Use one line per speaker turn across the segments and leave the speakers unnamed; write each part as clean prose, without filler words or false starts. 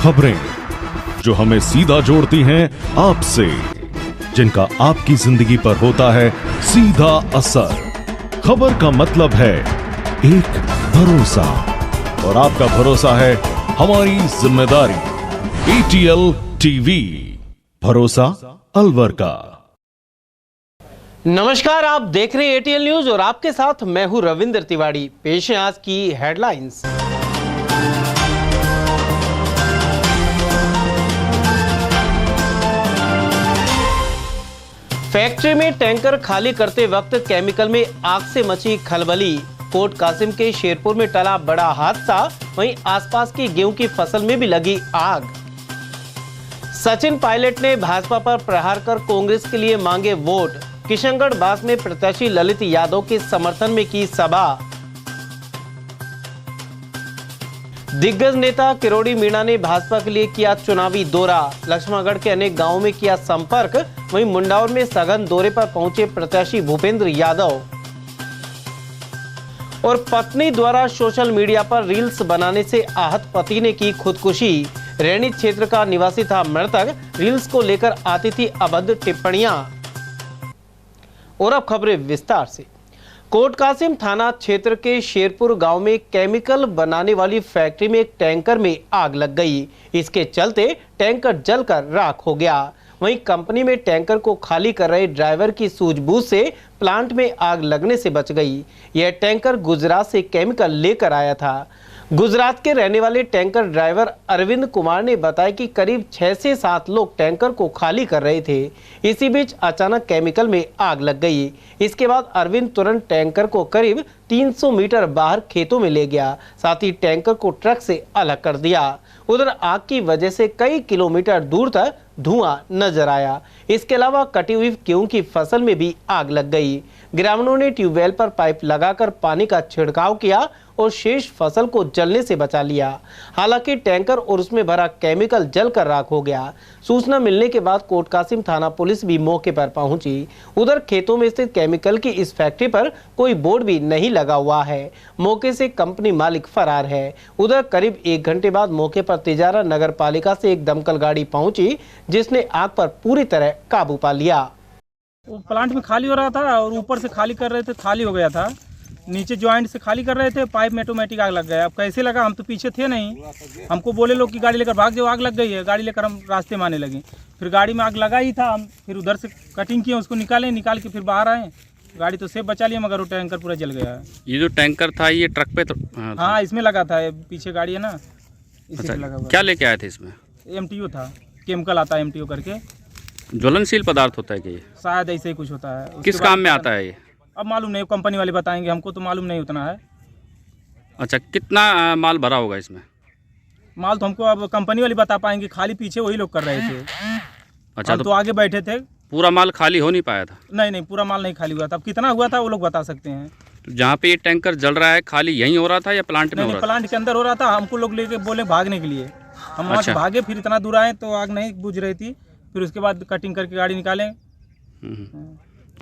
खबरें जो हमें सीधा जोड़ती हैं आपसे, जिनका आपकी जिंदगी पर होता है सीधा असर। खबर का मतलब है एक भरोसा, और आपका भरोसा है हमारी जिम्मेदारी। ATL टीवी, भरोसा अलवर का।
नमस्कार, आप देख रहे हैं ATL न्यूज और आपके साथ मैं हूं रविंद्र तिवारी। पेश है आज की हेडलाइंस। फैक्ट्री में टैंकर खाली करते वक्त केमिकल में आग से मची खलबली। कोट कासिम के शेरपुर में टला बड़ा हादसा, वहीं आसपास की गेहूं की फसल में भी लगी आग। सचिन पायलट ने भाजपा पर प्रहार कर कांग्रेस के लिए मांगे वोट। किशनगढ़ बास में प्रत्याशी ललित यादव के समर्थन में की सभा। दिग्गज नेता किरोड़ी मीणा ने भाजपा के लिए किया चुनावी दौरा। लक्ष्मणगढ़ के अनेक गांवों में किया संपर्क, वहीं मुंडावर में सघन दौरे पर पहुंचे प्रत्याशी भूपेंद्र यादव। और पत्नी द्वारा सोशल मीडिया पर रील्स बनाने से आहत पति ने की खुदकुशी। रैनी क्षेत्र का निवासी था मृतक, रील्स को लेकर आती थी अभद्र टिप्पणियां। और अब खबरें विस्तार से। कोट कासिम थाना क्षेत्र के शेरपुर गांव में केमिकल बनाने वाली फैक्ट्री में एक टैंकर में आग लग गई। इसके चलते टैंकर जलकर राख हो गया। वहीं कंपनी में टैंकर को खाली कर रहे ड्राइवर की सूझबूझ से प्लांट में आग लगने से बच गई। यह टैंकर गुजरात से केमिकल लेकर आया था। गुजरात के रहने वाले टैंकर ड्राइवर अरविंद कुमार ने बताया कि करीब 6 से 7 लोग टैंकर को खाली कर रहे थे। इसी बीच अचानक केमिकल में आग लग गई। इसके बाद अरविंद तुरंत टैंकर को करीब 300 मीटर बाहर खेतों में ले गया, साथ ही टैंकर को ट्रक से अलग कर दिया। उधर आग की वजह से कई किलोमीटर दूर तक धुआं नजर आया। इसके अलावा कटी हुई गेहूं की फसल में भी आग लग गई। ग्रामीणों ने ट्यूबवेल पर पाइप लगाकर पानी का छिड़काव किया और शेष फसल को जलने से बचा लिया। हालांकि टैंकर और उसमें भरा केमिकल जलकर राख हो गया। सूचना मिलने के बाद कोट कासिम थाना पुलिस भी मौके पर पहुंची। उधर खेतों में स्थित केमिकल की इस फैक्ट्री पर कोई बोर्ड भी नहीं लगा हुआ है। मौके से कंपनी मालिक फरार है। उधर करीब 1 घंटे बाद मौके पर तिजारा नगर पालिका से एक दमकल गाड़ी पहुंची, जिसने आग पर पूरी तरह काबू पा लिया।
वो प्लांट में खाली हो रहा था और ऊपर से खाली कर रहे थे, खाली हो गया था। नीचे ज्वाइंट से खाली कर रहे थे, पाइप में ऑटोमेटिक आग लग गया। अब कैसे लगा, हम तो पीछे थे नहीं। हमको बोले लोग कि गाड़ी लेकर भाग जाओ, आग लग गई है। गाड़ी लेकर हम रास्ते में आने लगे, फिर गाड़ी में आग लगा ही था। हम फिर उधर से कटिंग किए, उसको निकाल के फिर बाहर आए। गाड़ी तो सेफ बचा लिया, मगर वो टैंकर पूरा जल गया।
ये जो टैंकर था ये ट्रक पे तो
हाँ, इसमें लगा था। पीछे गाड़ी है ना, इसी में लगा हुआ।
क्या लेके आए थे इसमें?
MTO था, केमिकल आता है MTO करके।
ज्वलनशील पदार्थ होता है कि ये?
शायद ऐसे ही कुछ होता है।
किस काम में आता है ये?
अब मालूम नहीं, कंपनी वाले बताएंगे, हमको तो मालूम नहीं उतना है।
अच्छा, कितना माल भरा होगा इसमें?
माल तो हमको अब कंपनी वाले बता पाएंगे, खाली पीछे वही लोग कर रहे थे।
अच्छा,
हम तो आगे बैठे थे।
पूरा माल खाली हो नहीं पाया था?
नहीं, पूरा माल नहीं खाली हुआ था। अब कितना हुआ था वो लोग बता सकते हैं।
तो जहाँ पे ये टैंकर जल रहा है, खाली यहीं हो रहा था या प्लांट में हो रहा था?
प्लांट के अंदर हो रहा था। हमको लोग लेके बोले भागने के लिए, हम वहाँ से भागे। फिर इतना दूर आए तो आग नहीं बुझ रही थी। फिर उसके बाद कटिंग करके गाड़ी निकाले।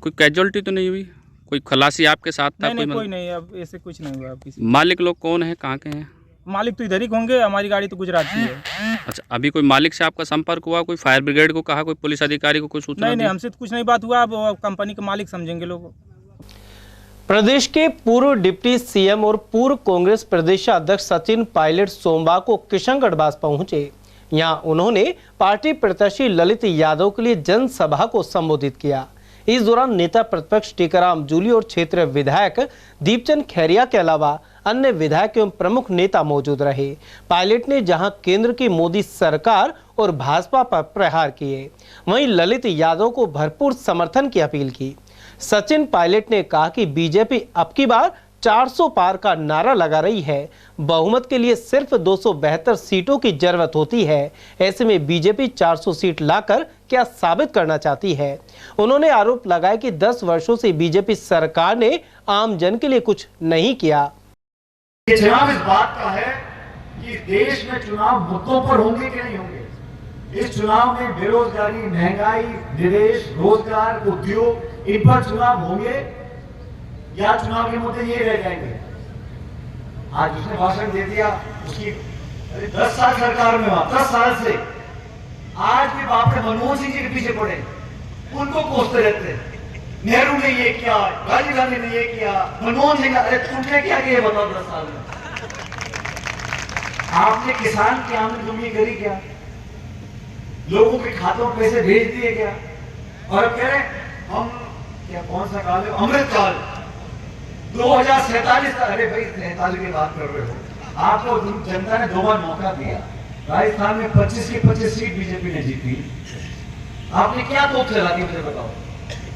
कोई कैजुअलिटी तो नहीं हुई? कोई खलासी आपके साथ था?
नहीं, कोई नहीं, अब ऐसे कुछ नहीं हुआ। किसी
मालिक लोग कौन है, कहाँ के हैं?
मालिक तो इधर ही होंगे, हमारी गाड़ी तो गुजरात की है।
अच्छा, अभी कोई मालिक से आपका संपर्क हुआ? कोई फायर ब्रिगेड को कहा, कोई पुलिस अधिकारी को कोई सूचना?
नहीं, हमसे तो कुछ नहीं बात हुआ। अब कंपनी के मालिक समझेंगे लोग।
प्रदेश के पूर्व डिप्टी CM और पूर्व कांग्रेस प्रदेशाध्यक्ष सचिन पायलट सोमवार को किशनगढ़ बास पहुंचे। यहां उन्होंने पार्टी प्रत्याशी ललित यादव के लिए जनसभा को संबोधित किया। इस दौरान नेता प्रतिपक्ष टीकाराम जूली और क्षेत्रीय विधायक दीपचंद खैरिया के अलावा अन्य विधायक एवं प्रमुख नेता मौजूद रहे। पायलट ने जहां केंद्र की मोदी सरकार और भाजपा पर प्रहार किए, वहीं ललित यादव को भरपूर समर्थन की अपील की। सचिन पायलट ने कहा कि बीजेपी अब की बार 400 पार का नारा लगा रही है। बहुमत के लिए सिर्फ 272 सीटों की जरूरत होती है। ऐसे में बीजेपी 400 सीट लाकर क्या साबित करना चाहती है? उन्होंने आरोप लगाया कि 10 वर्षों से बीजेपी सरकार ने आम जन के लिए कुछ नहीं किया।
ये चुनाव इस बात का है कि देश में चुनाव मुद्दों पर होंगे कि नहीं होंगे। इस चुनाव में बेरोजगारी, महंगाई, निवेश, रोजगार, उद्योग, इन पर चुनाव होंगे या चुनाव के मुद्दे ये रह जाएंगे। आज उसने भाषण दे दिया, उसकी अरे 10 साल सरकार में हुआ, 10 साल से आज भी बाप रे मनमोहन सिंह जी के पीछे पड़े, उनको कोसते रहते हैं। नेहरू ने ये किया, राजीव गांधी ने ये किया, मनमोहन सिंह, अरे तुमने क्या किया बताओ 10 साल में? आपने किसान की आमदनी करी क्या? लोगों के खातों में पैसे भेज दिए क्या? और अब कह रहे हम क्या, कौन सा काल है, अमृत काल 2047। अरे भाई 43 की बात कर रहे हो। आपको जनता ने 2 बार मौका दिया, राजस्थान में 25 की 25 सीट बीजेपी ने जीती। आपने क्या तोप चला दी मुझे बताओ?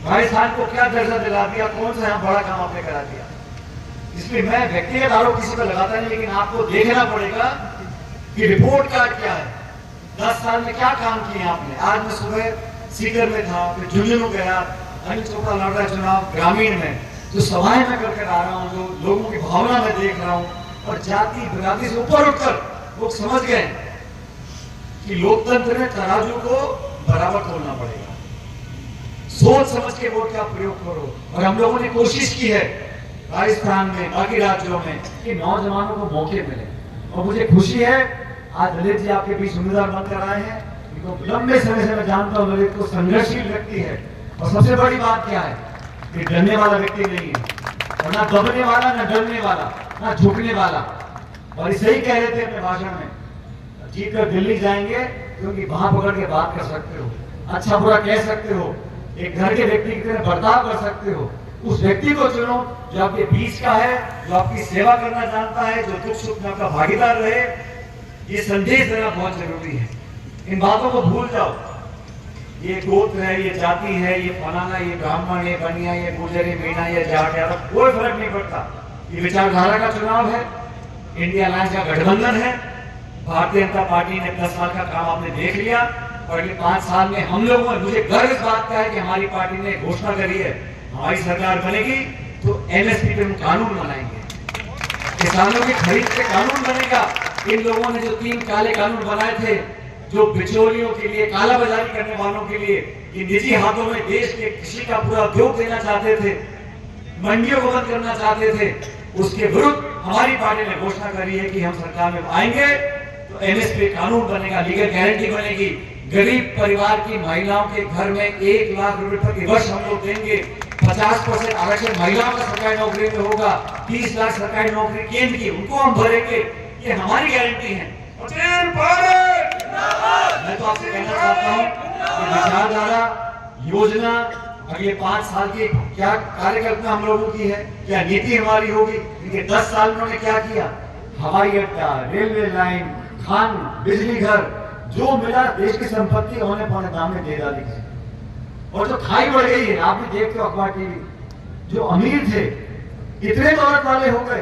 राजस्थान को क्या दर्जा दिला दिया? कौन सा यहाँ बड़ा काम आपने करा दिया? इसलिए मैं व्यक्तिगत आरोप किसी पर लगाता नहीं, लेकिन आपको देखना पड़ेगा कि रिपोर्ट कार्ड क्या है, 10 साल में क्या काम किए आपने। आज मैं सुबह सीकर में था, फिर झुंझुनू गया, अनिल चोपड़ा लड़ रहा है चुनाव ग्रामीण में, जो सभाएं में करके आ रहा हूँ, जो लोगों की भावना में देख रहा हूँ, और जाति बिरादरी से ऊपर उठकर लोग समझ गए कि लोकतंत्र में तराजू को बराबर तोलना पड़ेगा। सोच समझ के वोट का प्रयोग करो। और हम लोगों ने कोशिश की है राजस्थान में, बाकी राज्यों में, कि नौजवानों को मौके मिले। और मुझे खुशी है आज ललित जी आपके बीच उम्मीदवार बनकर आए हैं। तो लंबे समय से मैं जानता हूँ ललित को संघर्षशील व्यक्ति है, और सबसे बड़ी बात क्या है कि डरने वाला व्यक्ति नहीं है, और ना दबने वाला, ना डरने वाला, ना झुकने वाला। और इसे ही कह रहे थे अपने भाषण में, जीत कर दिल्ली जाएंगे क्योंकि वहां पकड़ के बात कर सकते हो, अच्छा बुरा कह सकते हो, एक घर के व्यक्ति की तरह बर्ताव कर सकते हो। उस व्यक्ति को चुनो जो आपके बीच का है, जो आपकी सेवा करना जानता है, जो दुख सुख में आपका भागीदार रहे। ये संदेश देना बहुत जरूरी है। इन बातों को भूल जाओ, ये गोत्र है, ये जाति है, ये फलाना, ये ब्राह्मण, ये बनिया, ये गुजर, ये मीणा, ये जाट, यादव, कोई फर्क नहीं पड़ता। ये विचारधारा का चुनाव है, इंडिया अलायंस का गठबंधन है। भारतीय जनता पार्टी ने 10 साल का काम आपने देख लिया, और अगले 5 साल में हम लोगों में, मुझे गर्व इस बात का है कि हमारी पार्टी ने घोषणा करी है, हमारी सरकार बनेगी तो एमएसपी पे हम कानून बनाएंगे, किसानों की खरीद पे कानून बनेगा। इन लोगों ने जो 3 काले कानून बनाए थे, जो बिचौलियों के लिए, कालाबाजारी करने वालों के लिए, कि निजी हाथों में देश के कृषि का पूरा उद्योग देना चाहते थे, मंडियों को बंद करना चाहते थे, उसके विरुद्ध हमारी पार्टी ने घोषणा करी है कि हम सरकार में आएंगे तो एमएसपी कानून बनेगा, लीगल गारंटी बनेगी। गरीब परिवार की महिलाओं के घर में 1 लाख रुपए प्रति वर्ष हम लोग देंगे। 50% आरक्षण महिलाओं का सरकारी नौकरी में होगा। 30 लाख सरकारी नौकरी केंद्र की, उनको हम भरेंगे। ये हमारी गारंटी है। मैं तो आपसे कहना चाहता हूँ कि विचारधारा, योजना, अगले 5 साल की क्या कार्यकल्पना हम लोगों की है, क्या नीति हमारी होगी। इनके 10 साल में उन्होंने क्या किया? हवाई अड्डा, रेलवे लाइन, खान, बिजली घर, जो मिला देश की संपत्ति होने पौने दाम में दे डाली थी। और जो खाई बढ़ गई है, आप भी देखते हो अखबार टीवी, जो अमीर थे इतने दौलत वाले हो गए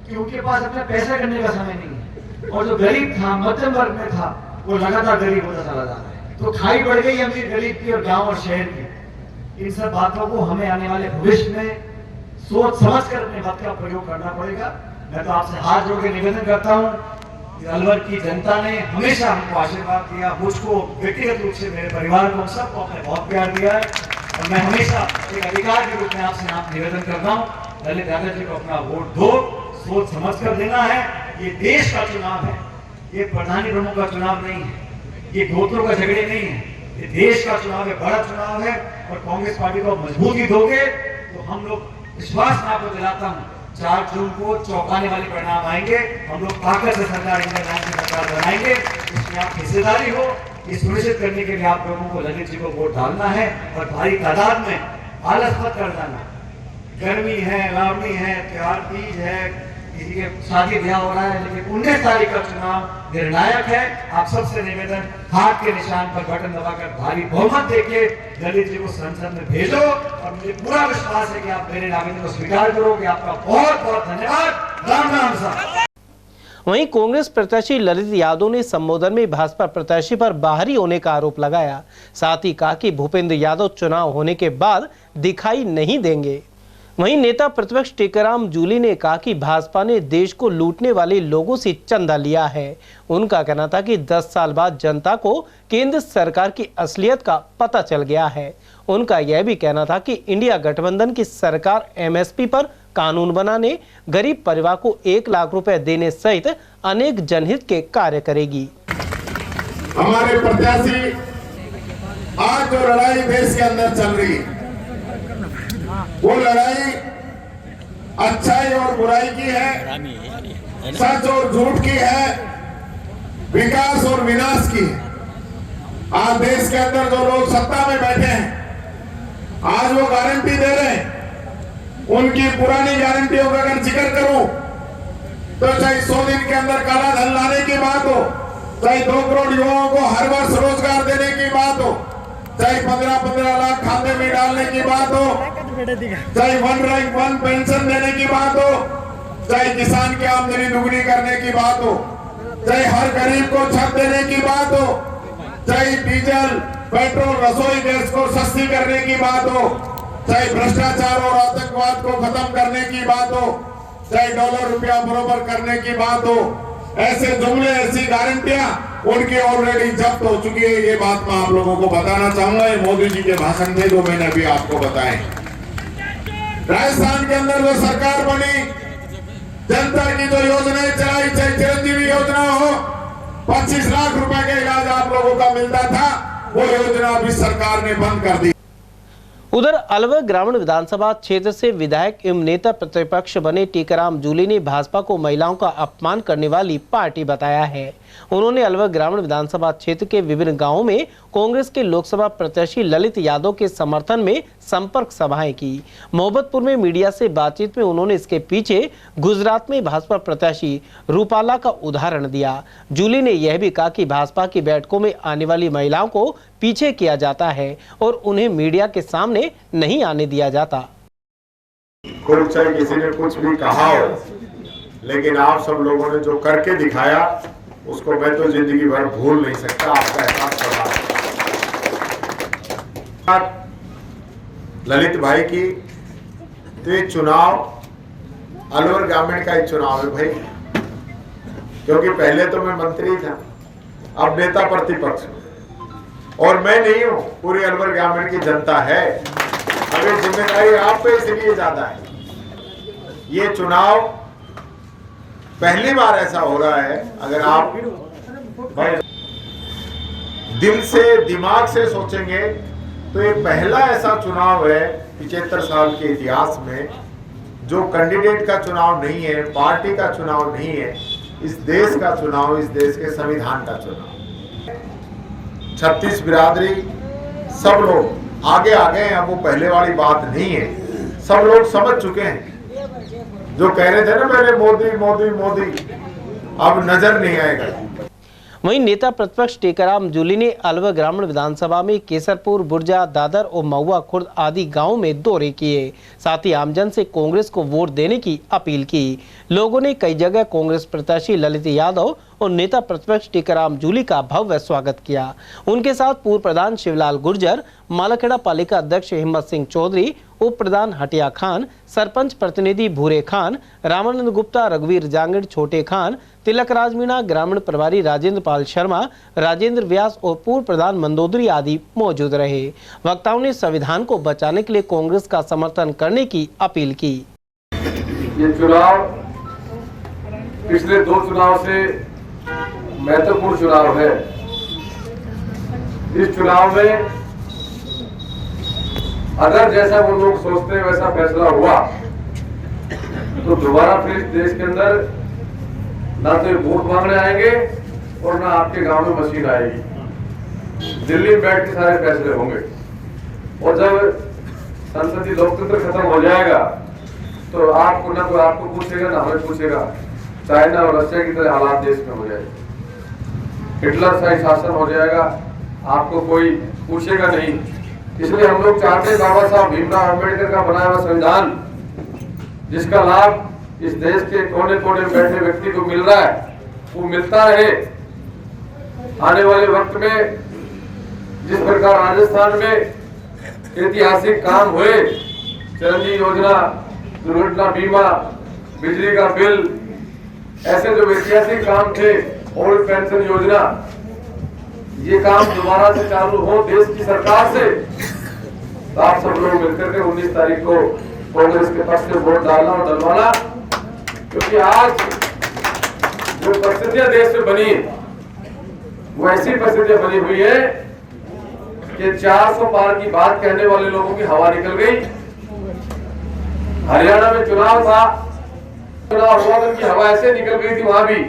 कि उनके पास अपने पैसे करने का समय नहीं है, और जो गरीब था, मध्यम वर्ग में था, वो लगातार गरीब होता चला जा रहा है। तो खाई बढ़ गई अमीर गरीब की, और गांव और शहर की। इन सब बातों को हमें आने वाले भविष्य में सोच समझ कर अपने मत का प्रयोग करना पड़ेगा। मैं तो आपसे हाथ जोड़ के निवेदन करता हूँ, अलवर की जनता ने हमेशा हमको आशीर्वाद दिया, मुझको व्यक्तिगत रूप से, मेरे परिवार को, सबको आपने बहुत प्यार दिया है। और मैं हमेशा एक अधिकार के रूप में आपसे निवेदन करता हूँ, ललित यादव जी को अपना वोट दो, सोच समझ कर देना है। ये देश का चुनाव है, ये प्रधानी प्रमुख का चुनाव नहीं है, ये गोत्रों का झगड़े नहीं है, ये देश का चुनाव है, बड़ा चुनाव है। और कांग्रेस पार्टी को मजबूती दोगे तो हम लोग, विश्वास मैं आपको दिलाता हूँ, 4 जून को चौंकाने वाले परिणाम आएंगे। हम लोग ताकत से सरकार, इंडिया अलायंस की सरकार बनाएंगे। इसमें आप हिस्सेदारी हो, ये सुनिश्चित करने के लिए आप लोगों को ललित जी को वोट डालना है, और भारी तादाद में आलस मत कर जाना। गर्मी है, रावणी है, त्योहार, तीज है, किसी के शादी ब्याह हो रहा है, लेकिन 19 तारीख का चुनाव निर्णायक है। आप सबसे निवेदन, हाथ के निशान पर बटन दबाकर भारी बहुमत देके ललित जी को संसद में भेजो। और मुझे पूरा विश्वास है कि आप मेरे नामांकन को स्वीकार करोगे। आपका बहुत बहुत धन्यवाद। राम राम साहब।
वहीं कांग्रेस प्रत्याशी ललित यादव ने संबोधन में भाजपा प्रत्याशी पर बाहरी होने का आरोप लगाया। साथ ही कहा कि भूपेंद्र यादव चुनाव होने के बाद दिखाई नहीं देंगे। वहीं नेता प्रतिपक्ष टीकाराम जूली ने कहा कि भाजपा ने देश को लूटने वाले लोगों से चंदा लिया है। उनका कहना था कि 10 साल बाद जनता को केंद्र सरकार की असलियत का पता चल गया है। उनका यह भी कहना था कि इंडिया गठबंधन की सरकार एमएसपी पर कानून बनाने, गरीब परिवार को 1 लाख रुपए देने सहित अनेक जनहित के कार्य करेगी।
हमारे प्रत्याशी आज जो लड़ाई देश के अंदर चल रही है, वो लड़ाई अच्छाई और बुराई की है, सच और झूठ की है, विकास और विनाश की है। आज देश के अंदर जो लोग सत्ता में बैठे हैं, आज वो गारंटी दे रहे हैं। उनकी पुरानी गारंटियों का अगर जिक्र करूं तो चाहे 100 दिन के अंदर काला धन लाने की बात हो, चाहे 2 करोड़ युवाओं को हर वर्ष रोजगार देने की बात हो, चाहे 15-15 लाख खाते में डालने की बात हो, चाहे 1 रैंक 1 पेंशन देने की बात हो, चाहे किसान की आमदनी दुगनी करने की बात हो, चाहे हर गरीब को छत देने की बात हो, चाहे डीजल, पेट्रोल, रसोई गैस को सस्ती करने की बात हो, चाहे भ्रष्टाचार और आतंकवाद को खत्म करने की बात हो, चाहे डॉलर रुपया बराबर करने की बात हो, ऐसे जुमले, ऐसी गारंटियां उनकी ऑलरेडी जब्त हो चुकी है। ये बात मैं आप लोगों को बताना चाहूंगा। ये मोदी जी के भाषण थे जो मैंने अभी आपको बताए। राजस्थान के अंदर जो सरकार बनी, जनता की जो योजनाएं चलाई, चाहे चिरंजीवी योजना हो, 25 लाख रुपए का इलाज आप लोगों का मिलता था, वो योजना अभी सरकार ने बंद कर दी।
उधर अलवर ग्रामीण विधानसभा क्षेत्र से विधायक एवं नेता प्रतिपक्ष बने टीकाराम जूली ने भाजपा को महिलाओं का अपमान करने वाली पार्टी बताया है। उन्होंने अलवर ग्रामीण विधानसभा क्षेत्र के विभिन्न गांवों में कांग्रेस के लोकसभा प्रत्याशी ललित यादव के समर्थन में संपर्क सभाएं की। मोहब्बतपुर में मीडिया से बातचीत में उन्होंने इसके पीछे गुजरात में भाजपा प्रत्याशी रूपाला का उदाहरण दिया। जूली ने यह भी कहा कि भाजपा की बैठकों में आने वाली महिलाओं को पीछे किया जाता है और उन्हें मीडिया के सामने नहीं आने दिया जाता।
कुछ चाहे किसी ने कुछ भी कहा हो, लेकिन आप सब लोगों ने जो करके दिखाया उसको मैं तो जिंदगी भर भूल नहीं सकता। आपका एहसास करवा ललित भाई की, तो ये चुनाव अलवर ग्रामीण का एक चुनाव है भाई, क्योंकि पहले तो मैं मंत्री था, अब नेता प्रतिपक्ष, और मैं नहीं हूं, पूरी अलवर ग्रामीण की जनता है। अब ये जिम्मेदारी आप पे इसलिए ज्यादा है। ये चुनाव पहली बार ऐसा हो रहा है, अगर आप दिल से दिमाग से सोचेंगे तो ये पहला ऐसा चुनाव है 75 साल के इतिहास में जो कैंडिडेट का चुनाव नहीं है, पार्टी का चुनाव नहीं है, इस देश का चुनाव, इस देश के संविधान का चुनाव। 36 बिरादरी सब लोग आगे आ गए हैं। अब वो पहले वाली बात नहीं है, सब लोग समझ चुके हैं। जो कह रहे थे ना पहले मोदी मोदी मोदी, अब नजर नहीं आएगा।
वहीं नेता प्रतिपक्ष टीकाराम जूली ने अलवर ग्रामीण विधानसभा में केसरपुर, बुर्जा, दादर और महुआ खुर्द आदि गांवों में दौरे किए। साथ ही आमजन से कांग्रेस को वोट देने की अपील की। लोगों ने कई जगह कांग्रेस प्रत्याशी ललित यादव और नेता प्रतिपक्ष टीकाराम जूली का भव्य स्वागत किया। उनके साथ पूर्व प्रधान शिवलाल गुर्जर, मालाखेड़ा पालिका अध्यक्ष हिम्मत सिंह चौधरी, उप प्रधान हटिया खान, सरपंच प्रतिनिधि भूरे खान, रामानंद गुप्ता, रघुवीर जांगड़, छोटे खान, तिलक राज मीणा, ग्रामीण प्रभारी राजेंद्र पाल शर्मा, राजेंद्र व्यास और पूर्व प्रधान मंदोदरी आदि मौजूद रहे। वक्ताओं ने संविधान को बचाने के लिए कांग्रेस का समर्थन करने की अपील की।
ये चुनाव पिछले 2 चुनाव से महत्वपूर्ण चुनाव है। इस चुनाव में अगर जैसा वो लोग सोचते हैं वैसा फैसला हुआ तो दोबारा फिर इस देश के अंदर ना तो वोट मांगने आएंगे और ना आपके गांव में मशीन आएगी। दिल्ली में बैठ के सारे फैसले होंगे। और जब संसदीय लोकतंत्र खत्म हो जाएगा तो आपको ना कोई आपको पूछेगा ना हमें पूछेगा। चाइना और रशिया की तरह हालात देश में हो जाएगा, हिटलर शाही शासन हो जाएगा, आपको कोई पूछेगा नहीं। इसलिए हम लोग चाहते हैं बाबा साहब भीमराव अम्बेडकर का बनाया हुआ संविधान, जिसका लाभ इस देश के कोने कोने में बैठे व्यक्ति को मिल रहा है, वो मिलता रहे। आने वाले वक्त में जिस प्रकार राजस्थान में ऐतिहासिक काम हुए, चिरंजीवी योजना, दुर्घटना बीमा, बिजली का बिल, ऐसे जो ऐतिहासिक काम थे, ओल्ड पेंशन योजना, ये काम दोबारा से चालू हो देश की सरकार से, तो आप सब लोग मिलकर के 19 तारीख को कांग्रेस के पक्ष से वोट डालना और डलवाना, क्योंकि आज जो परिस्थितियां देश में बनी वो ऐसी परिस्थितियां बनी हुई है कि 400 पार की बात कहने वाले लोगों की हवा निकल गई। हरियाणा में चुनाव था, चुनाव हुआ तो उनकी हवा ऐसे निकल गई थी वहां भी,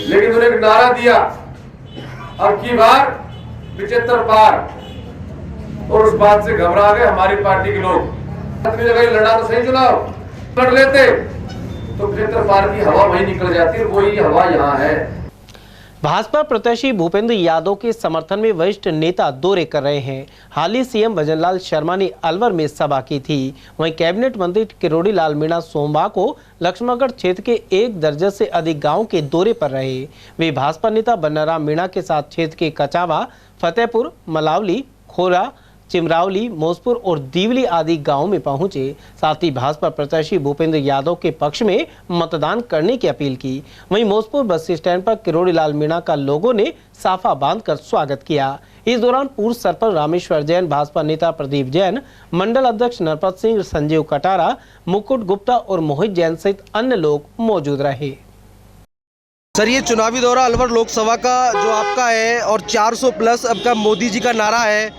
लेकिन उन्होंने एक नारा दिया, अब की बार 75 पार, और उस बात से घबरा गए हमारी पार्टी के लोग। अपनी जगह लड़ा तो सही चुनाव, लड़ लेते तो 75 पार की हवा वही निकल जाती, वही हवा यहाँ है।
भाजपा प्रत्याशी भूपेंद्र यादव के समर्थन में वरिष्ठ नेता दौरे कर रहे हैं। हाल ही सीएम भजनलाल शर्मा ने अलवर में सभा की थी। वहीं कैबिनेट मंत्री किरोड़ी लाल मीणा सोमवार को लक्ष्मणगढ़ क्षेत्र के 1 दर्जन से अधिक गांव के दौरे पर रहे। वे भाजपा नेता बन्नाराम मीणा के साथ क्षेत्र के कचावा, फतेहपुर, मलावली, खोरा, चिमरावली, मोसपुर और दीवली आदि गांवों में पहुंचे। साथ ही भाजपा प्रत्याशी भूपेंद्र यादव के पक्ष में मतदान करने की अपील की। वहीं मोसपुर बस स्टैंड पर किरोड़ी लाल मीणा का लोगों ने साफा बांधकर स्वागत किया। इस दौरान पूर्व सरपंच रामेश्वर जैन, भाजपा नेता प्रदीप जैन, मंडल अध्यक्ष नरपत सिंह, संजीव कटारा, मुकुट गुप्ता और मोहित जैन सहित अन्य लोग मौजूद रहे।
सर, ये चुनावी दौरा अलवर लोकसभा का जो आपका है और 400 प्लस अब का मोदी जी का नारा है,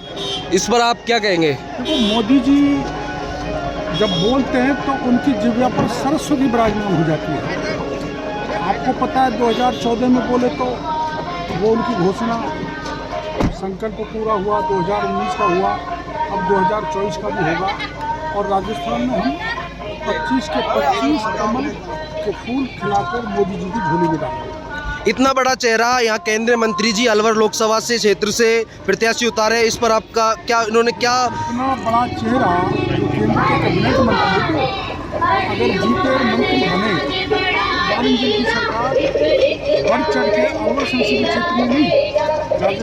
इस पर आप क्या कहेंगे?
देखो, मोदी जी जब बोलते हैं तो उनकी जिह्वा पर सरस्वती विराजमान हो जाती है। आपको पता है 2014 में बोले तो वो उनकी घोषणा संकल्प पूरा हुआ, 2019 का हुआ, अब 2024 का भी होगा। और राजस्थान में हम 25 के 25 कमल के फूल खिलाकर मोदी जी की झोली में डालेंगे।
इतना बड़ा चेहरा यहाँ केंद्रीय मंत्री जी अलवर लोकसभा से क्षेत्र से प्रत्याशी उतारे, इस पर आपका क्या, इन्होंने क्या?
इतना बड़ा चेहरा जो केंद्र के कैबिनेट मंत्री थे, अगर जीते और मंत्री बने, जी की सरकार बढ़ चढ़ के अलवर संसदीय क्षेत्र में नहीं।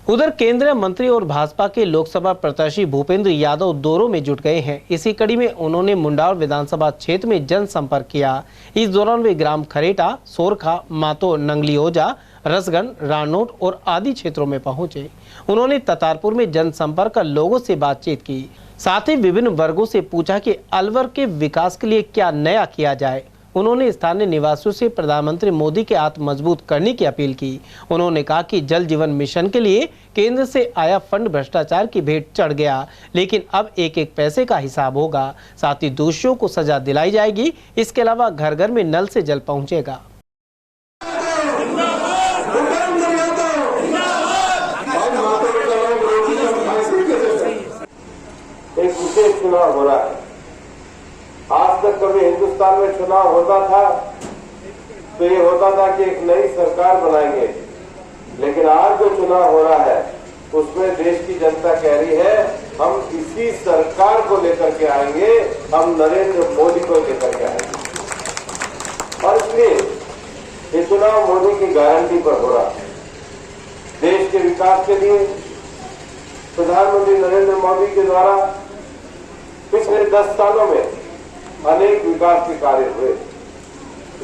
उधर केंद्रीय मंत्री और भाजपा के लोकसभा प्रत्याशी भूपेंद्र यादव दौरों में जुट गए हैं। इसी कड़ी में उन्होंने मुंडावर विधानसभा क्षेत्र में जनसंपर्क किया। इस दौरान वे ग्राम खरेटा, सोरखा, मातो, नंगली ओजा, रसगन, रानोट और आदि क्षेत्रों में पहुंचे। उन्होंने ततारपुर में जनसंपर्क कर लोगों से बातचीत की। साथ ही विभिन्न वर्गों से पूछा कि अलवर के विकास के लिए क्या नया किया जाए। उन्होंने स्थानीय निवासियों से प्रधानमंत्री मोदी के हाथ मजबूत करने की अपील की। उन्होंने कहा कि जल जीवन मिशन के लिए केंद्र से आया फंड भ्रष्टाचार की भेंट चढ़ गया, लेकिन अब एक एक पैसे का हिसाब होगा। साथ ही दोषियों को सजा दिलाई जाएगी। इसके अलावा घर घर में नल से जल पहुंचेगा।
एक विशेष चुनाव हो रहा है। आज तक कभी हिंदुस्तान में चुनाव होता था तो ये होता था कि एक नई सरकार बनाएंगे, लेकिन आज जो चुनाव हो रहा है उसमें देश की जनता कह रही है हम इसी सरकार को लेकर के आएंगे, हम नरेंद्र मोदी को लेकर के आएंगे। और इसलिए ये चुनाव मोदी की गारंटी पर हो रहा है। देश के विकास के लिए प्रधानमंत्री नरेंद्र मोदी के द्वारा पिछले 10 सालों में अनेक विकास के कार्य हुए,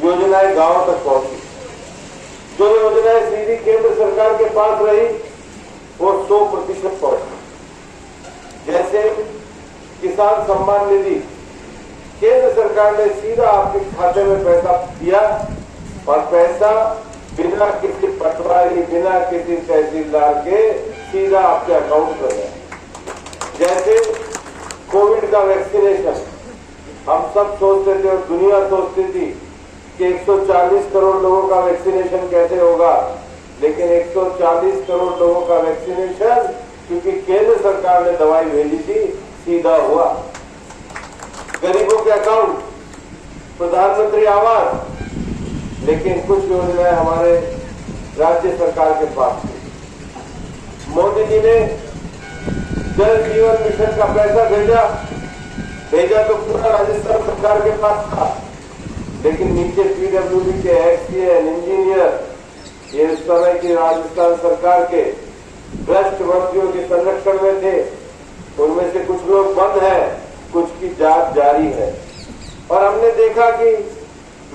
योजनाएं गांव तक पहुंची। जो योजनाएं सीधी केंद्र सरकार के पास रही वो 100% पहुंची। जैसे किसान सम्मान निधि, केंद्र सरकार ने सीधा आपके खाते में पैसा दिया और पैसा बिना किसी पटवारी, बिना किसी तहसीलदार के सीधा आपके अकाउंट में गया। जैसे कोविड का वैक्सीनेशन, हम सब सोचते थे और दुनिया सोचती थी कि 140 करोड़ लोगों का वैक्सीनेशन कैसे होगा, लेकिन 140 करोड़ लोगों का वैक्सीनेशन क्योंकि केंद्र सरकार ने दवाई भेजी थी सीधा हुआ। गरीबों के अकाउंट, प्रधानमंत्री आवास, लेकिन कुछ योजनाएं हमारे राज्य सरकार के पास थी। मोदी जी ने जल जीवन मिशन का पैसा भेजा तो पूरा राजस्थान सरकार के पास था, लेकिन नीचे पीडब्ल्यूडी के एक्सीएन इंजीनियर, ये उस समय की राजस्थान सरकार के भ्रष्ट मंत्रियों के संरक्षण में थे। उनमें से कुछ लोग बंद हैं, कुछ की जांच जारी है। और हमने देखा कि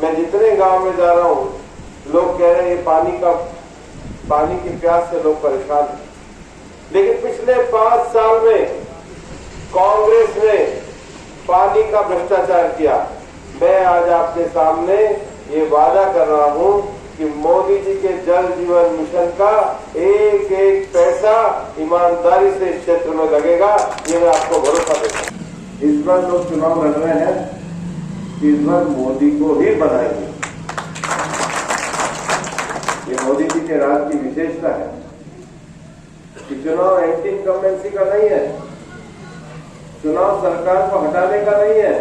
मैं जितने गांव में जा रहा हूं, लोग कह रहे हैं पानी की प्यास से लोग परेशान हैं। लेकिन पिछले 5 साल में कांग्रेस ने पानी का भ्रष्टाचार किया। मैं आज आपके सामने ये वादा कर रहा हूं कि मोदी जी के जल जीवन मिशन का एक एक पैसा ईमानदारी से इस क्षेत्र में लगेगा, ये मैं आपको भरोसा देता हूं। इस बार लोग चुनाव लड़ रहे हैं, इस बार मोदी को ही बनाएंगे। ये मोदी जी के राज की विशेषता है कि चुनाव एंटी इनकम्बेंसी का नहीं है, चुनाव सरकार को हटाने का नहीं है,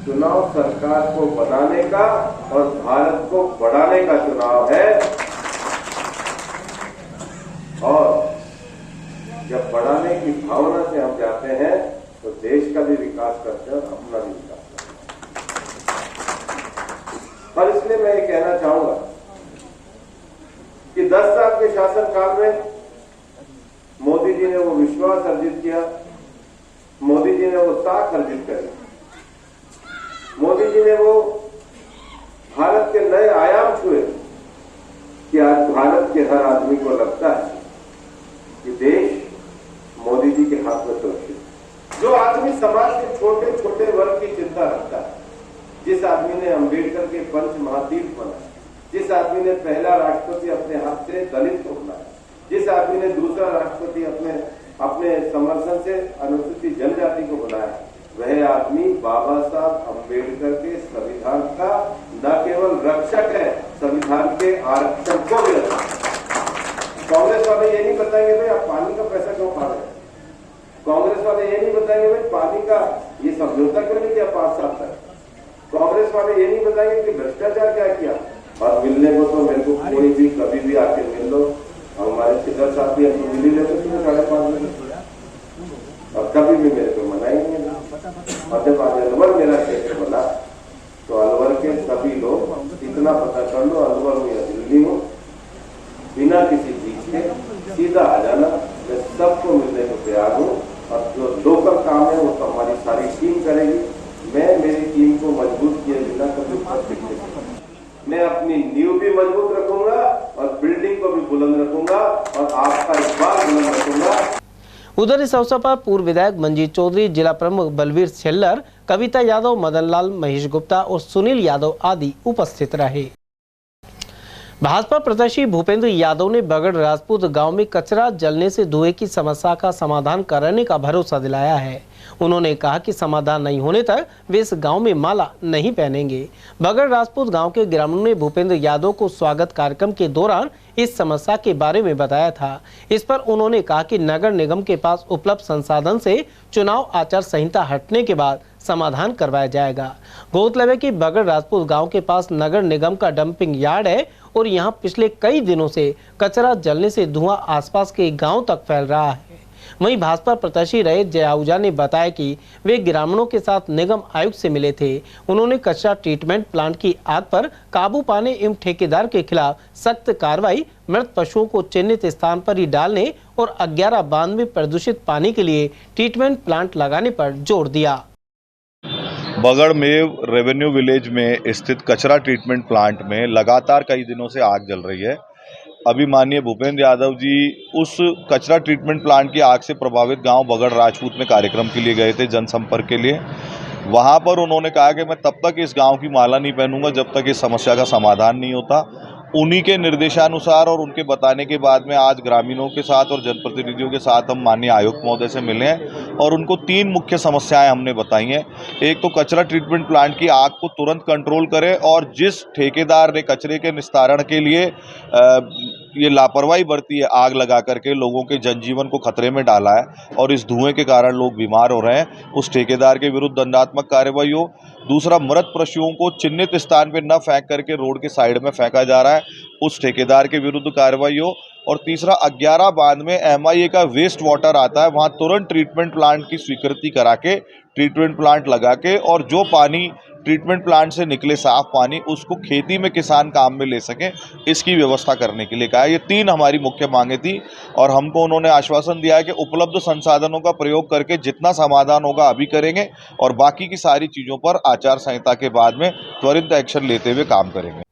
चुनाव सरकार को बनाने का और भारत को बढ़ाने का चुनाव है। और जब बढ़ाने की भावना से हम जाते हैं तो देश का भी विकास करते हैं और अपना भी विकास करते हैं। और इसलिए मैं ये कहना चाहूंगा कि 10 साल के शासनकाल में मोदी जी ने वो विश्वास अर्जित किया, मोदी जी ने वो साख अर्जित करी, मोदी जी ने वो भारत के नए आयाम छुए कि आज भारत के हर आदमी को लगता है कि देश मोदी जी के हाथ में सुरक्षित है। जो आदमी समाज के छोटे छोटे वर्ग की चिंता रखता है, जिस आदमी ने अम्बेडकर के पंच महातीर्थ बनाए, जिस आदमी ने पहला राष्ट्रपति अपने हाथ से दलित को बनाया, जिस आदमी ने दूसरा राष्ट्रपति अपने समर्थन से अनुसूचित जनजाति को बनाया, वह आदमी बाबा साहब अम्बेडकर के संविधान का न केवल रक्षक है, संविधान के आरक्षण को भी रखता है। कांग्रेस वाले ये नहीं बताएंगे भाई आप पानी का पैसा क्यों खा रहे हैं, कांग्रेस वाले ये नहीं बताएंगे भाई पानी का ये समझौता क्यों नहीं किया 5 साल तक, कांग्रेस वाले ये नहीं बताएंगे कि भ्रष्टाचार क्या किया। और मिलने को तो मेरे को कोई भी कभी भी आके मिल लो, हमारे शिखर साहब भी हमको मिल ही लेते थे 5:30 बजे, और कभी भी मेरे को मना ही नहीं। और जब आज अलवर मेरा क्षेत्र बना तो अलवर के सभी लोग इतना पता कर लो, अलवर में या दिल्ली हो, बिना किसी चीज के सीधा आ जाना, मैं सबको मिलने को तैयार हूँ। और जो लोकल काम है वो तो हमारी सारी टीम करेगी, मैं मेरी टीम को मजबूत किए बिना कभी मैं अपनी नींव भी मजबूत रखूंगा और बिल्डिंग को भी बुलंद रखूंगा और आपका इकबाल बुलंद रखूंगा।
उधर इस अवसर पर पूर्व विधायक मंजीत चौधरी, जिला प्रमुख बलवीर छेल्लर, कविता यादव, मदन लाल, महेश गुप्ता और सुनील यादव आदि उपस्थित रहे। भाजपा प्रत्याशी भूपेंद्र यादव ने बगड़ राजपूत गांव में कचरा जलने से धुएं की समस्या का समाधान कराने का भरोसा दिलाया है। उन्होंने कहा कि समाधान नहीं होने तक वे इस गांव में माला नहीं पहनेंगे। बगड़ राजपूत गांव के ग्रामीणों ने भूपेंद्र यादव को स्वागत कार्यक्रम के दौरान इस समस्या के बारे में बताया था। इस पर उन्होंने कहा कि नगर निगम के पास उपलब्ध संसाधन से चुनाव आचार संहिता हटने के बाद समाधान करवाया जाएगा। गौरतलब है कि बगड़ राजपूत गांव के पास नगर निगम का डंपिंग यार्ड है और यहां पिछले कई दिनों से कचरा जलने से धुआं आसपास के गांव तक फैल रहा है। वहीं भाजपा प्रत्याशी रहित जय आहूजा ने बताया कि वे ग्रामीणों के साथ निगम आयुक्त से मिले थे। उन्होंने कचरा ट्रीटमेंट प्लांट की आग पर काबू पाने एवं ठेकेदार के खिलाफ सख्त कार्रवाई, मृत पशुओं को चिन्हित स्थान पर ही डालने और 11 बांध में प्रदूषित पानी के लिए ट्रीटमेंट प्लांट लगाने पर जोर दिया।
बगड़ में रेवेन्यू विलेज में स्थित कचरा ट्रीटमेंट प्लांट में लगातार कई दिनों से आग जल रही है। अभी माननीय भूपेंद्र यादव जी उस कचरा ट्रीटमेंट प्लांट की आग से प्रभावित गांव बगड़ राजपूत में कार्यक्रम के लिए गए थे, जनसंपर्क के लिए। वहां पर उन्होंने कहा कि मैं तब तक इस गांव की माला नहीं पहनूंगा जब तक इस समस्या का समाधान नहीं होता। उन्हीं के निर्देशानुसार और उनके बताने के बाद में आज ग्रामीणों के साथ और जनप्रतिनिधियों के साथ हम माननीय आयुक्त महोदय से मिले हैं और उनको 3 मुख्य समस्याएं हमने बताई हैं। एक तो कचरा ट्रीटमेंट प्लांट की आग को तुरंत कंट्रोल करें और जिस ठेकेदार ने कचरे के निस्तारण के लिए ये लापरवाही बरती है, आग लगा करके लोगों के जनजीवन को खतरे में डाला है और इस धुएं के कारण लोग बीमार हो रहे हैं, उस ठेकेदार के विरुद्ध दंडात्मक कार्रवाई हो। दूसरा, मृत पशुओं को चिन्हित स्थान पर न फेंक करके रोड के साइड में फेंका जा रहा है, उस ठेकेदार के विरुद्ध कार्रवाई हो। और तीसरा, 11 बांध में MIA का वेस्ट वाटर आता है, वहां तुरंत ट्रीटमेंट प्लांट की स्वीकृति करा के ट्रीटमेंट प्लांट लगा के और जो पानी ट्रीटमेंट प्लांट से निकले साफ पानी उसको खेती में किसान काम में ले सकें, इसकी व्यवस्था करने के लिए कहा। ये 3 हमारी मुख्य मांगे थी और हमको उन्होंने आश्वासन दिया है कि उपलब्ध संसाधनों का प्रयोग करके जितना समाधान होगा अभी करेंगे और बाकी की सारी चीज़ों पर आचार संहिता के बाद में त्वरित एक्शन लेते हुए काम करेंगे।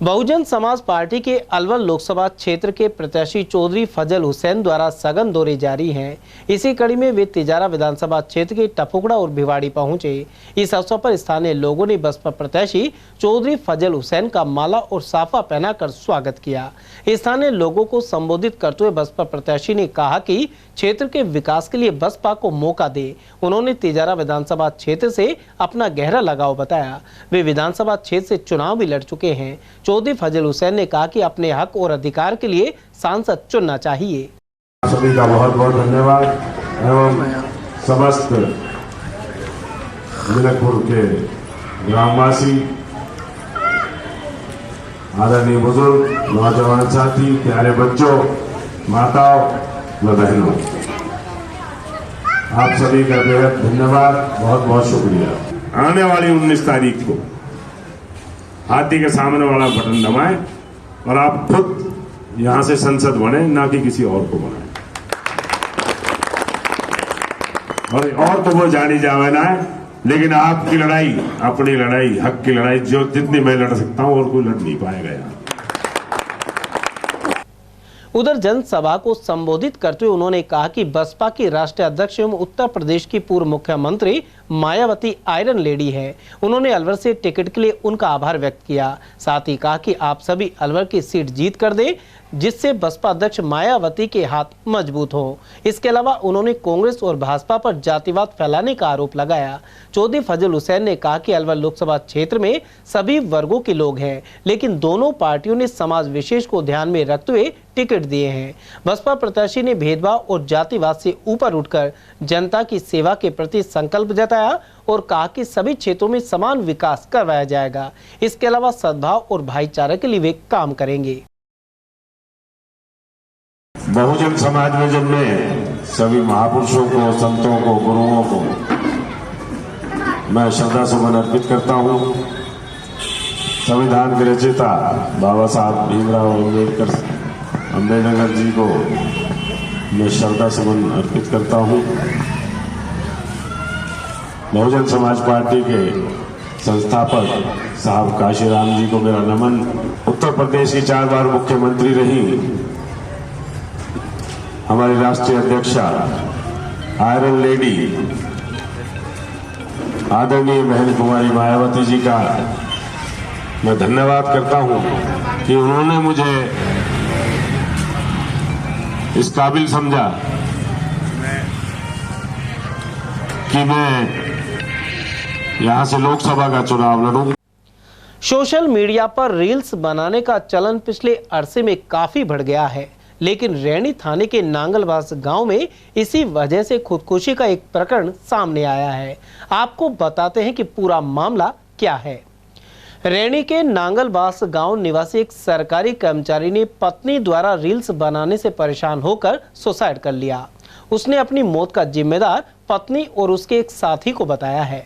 बहुजन समाज पार्टी के अलवर लोकसभा क्षेत्र के प्रत्याशी चौधरी फजल हुसैन द्वारा सघन दौरे जारी हैं। इसी कड़ी में वे तिजारा विधानसभा क्षेत्र के टपुकड़ा और भिवाड़ी पहुंचे। इस अवसर पर स्थानीय लोगों ने बसपा प्रत्याशी चौधरी फजल हुसैन का माला और साफा पहनाकर स्वागत किया। स्थानीय लोगों को संबोधित करते हुए बसपा प्रत्याशी ने कहा कि क्षेत्र के विकास के लिए बसपा को मौका दे। उन्होंने तिजारा विधानसभा क्षेत्र से अपना गहरा लगाव बताया। वे विधानसभा क्षेत्र से चुनाव भी लड़ चुके हैं। चौधरी फजल हुसैन ने कहा कि अपने हक और अधिकार के लिए सांसद चुनना चाहिए।
सभी का बहुत बहुत धन्यवाद एवं समस्त मिलकपुर के ग्रामवासी, आदरणीय बुजुर्ग, नौजवान साथी, प्यारे बच्चों, माताओं व बहनों, आप सभी का बेहद धन्यवाद, बहुत बहुत शुक्रिया। आने वाली 19 तारीख को हाथी के सामने वाला बटन दबाएं और आप खुद यहां से संसद बने, ना कि किसी और को बनाए। और तो वो जानी जावे ना है, लेकिन आपकी लड़ाई, अपनी लड़ाई, हक की लड़ाई जो जितनी मैं लड़ सकता हूं और कोई लड़ नहीं पाएगा यहाँ।
उधर जनसभा को संबोधित करते हुए उन्होंने कहा कि बसपा की राष्ट्रीय अध्यक्ष एवं उत्तर प्रदेश की पूर्व मुख्यमंत्री मायावती आयरन लेडी है। उन्होंने अलवर से टिकट के लिए उनका आभार व्यक्त किया। साथ ही कहा कि आप सभी अलवर की सीट जीत कर दे, जिससे बसपा अध्यक्ष मायावती के हाथ मजबूत हो। इसके अलावा उन्होंने कांग्रेस और भाजपा पर जातिवाद फैलाने का आरोप लगाया। चौधरी फजल हुसैन ने कहा कि अलवर लोकसभा क्षेत्र में सभी वर्गों के लोग हैं, लेकिन दोनों पार्टियों ने समाज विशेष को ध्यान में रखते हुए टिकट दिए हैं। बसपा प्रत्याशी ने भेदभाव और जातिवाद से ऊपर उठकर जनता की सेवा के प्रति संकल्प जताया और कहा कि सभी क्षेत्रों में समान विकास करवाया जाएगा। इसके अलावा सद्भाव और भाईचारे के लिए वे काम करेंगे।
बहुजन समाज में जन्मे सभी महापुरुषों को, संतों को, गुरुओं को मैं श्रद्धा सुमन अर्पित करता हूँ। संविधान के रचयिता बाबा साहब भीमराव अम्बेडकर जी को मैं श्रद्धा सुमन अर्पित करता हूँ। बहुजन समाज पार्टी के संस्थापक साहब काशीराम जी को मेरा नमन। उत्तर प्रदेश की 4 बार मुख्यमंत्री रही हमारी राष्ट्रीय अध्यक्षा आयरन लेडी आदरणीय बहन कुमारी मायावती जी का मैं धन्यवाद करता हूं कि उन्होंने मुझे इस काबिल समझा कि मैं यहां से लोकसभा का चुनाव लड़ूं।
सोशल मीडिया पर रील्स बनाने का चलन पिछले अरसे में काफी बढ़ गया है, लेकिन रैनी थाने के नांगलबास गांव में इसी वजह से खुदकुशी का एक प्रकरण सामने आया है। आपको बताते हैं कि पूरा मामला क्या है। रैनी के नांगलबास गांव निवासी एक सरकारी कर्मचारी ने पत्नी द्वारा रील्स बनाने से परेशान होकर सुसाइड कर लिया। उसने अपनी मौत का जिम्मेदार पत्नी और उसके एक साथी को बताया है।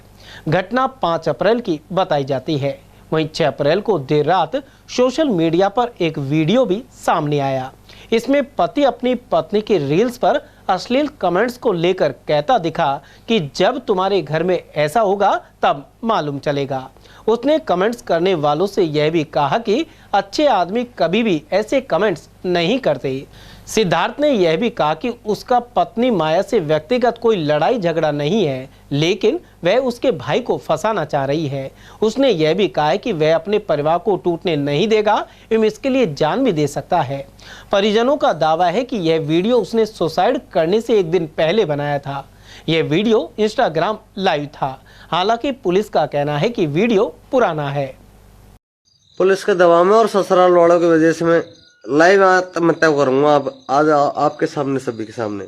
घटना 5 अप्रैल की बताई जाती है। वहीं 6 अप्रैल को देर रात सोशल मीडिया पर एक वीडियो भी सामने आया। इसमें पति अपनी पत्नी के रील्स पर अश्लील कमेंट्स को लेकर कहता दिखा कि जब तुम्हारे घर में ऐसा होगा तब मालूम चलेगा। उसने कमेंट्स करने वालों से यह भी कहा कि अच्छे आदमी कभी भी ऐसे कमेंट्स नहीं करते। सिद्धार्थ ने यह भी कहा कि उसका पत्नी माया से व्यक्तिगत कोई लड़ाई झगड़ा नहीं है, लेकिन वह उसके भाई को फंसाना चाह रही है। उसने यह भी कहा है कि वह अपने परिवार को टूटने नहीं देगा एवं इसके लिए जान भी दे सकता है। परिजनों का दावा है कि यह वीडियो उसने सुसाइड करने से एक दिन पहले बनाया था। यह वीडियो इंस्टाग्राम लाइव था। हालांकि पुलिस का कहना है कि वीडियो पुराना है।
पुलिस के दबाव में और ससुराल वालों की वजह से मैं लाइव आत्महत्या करूंगा। अब आज आपके सामने, सभी के सामने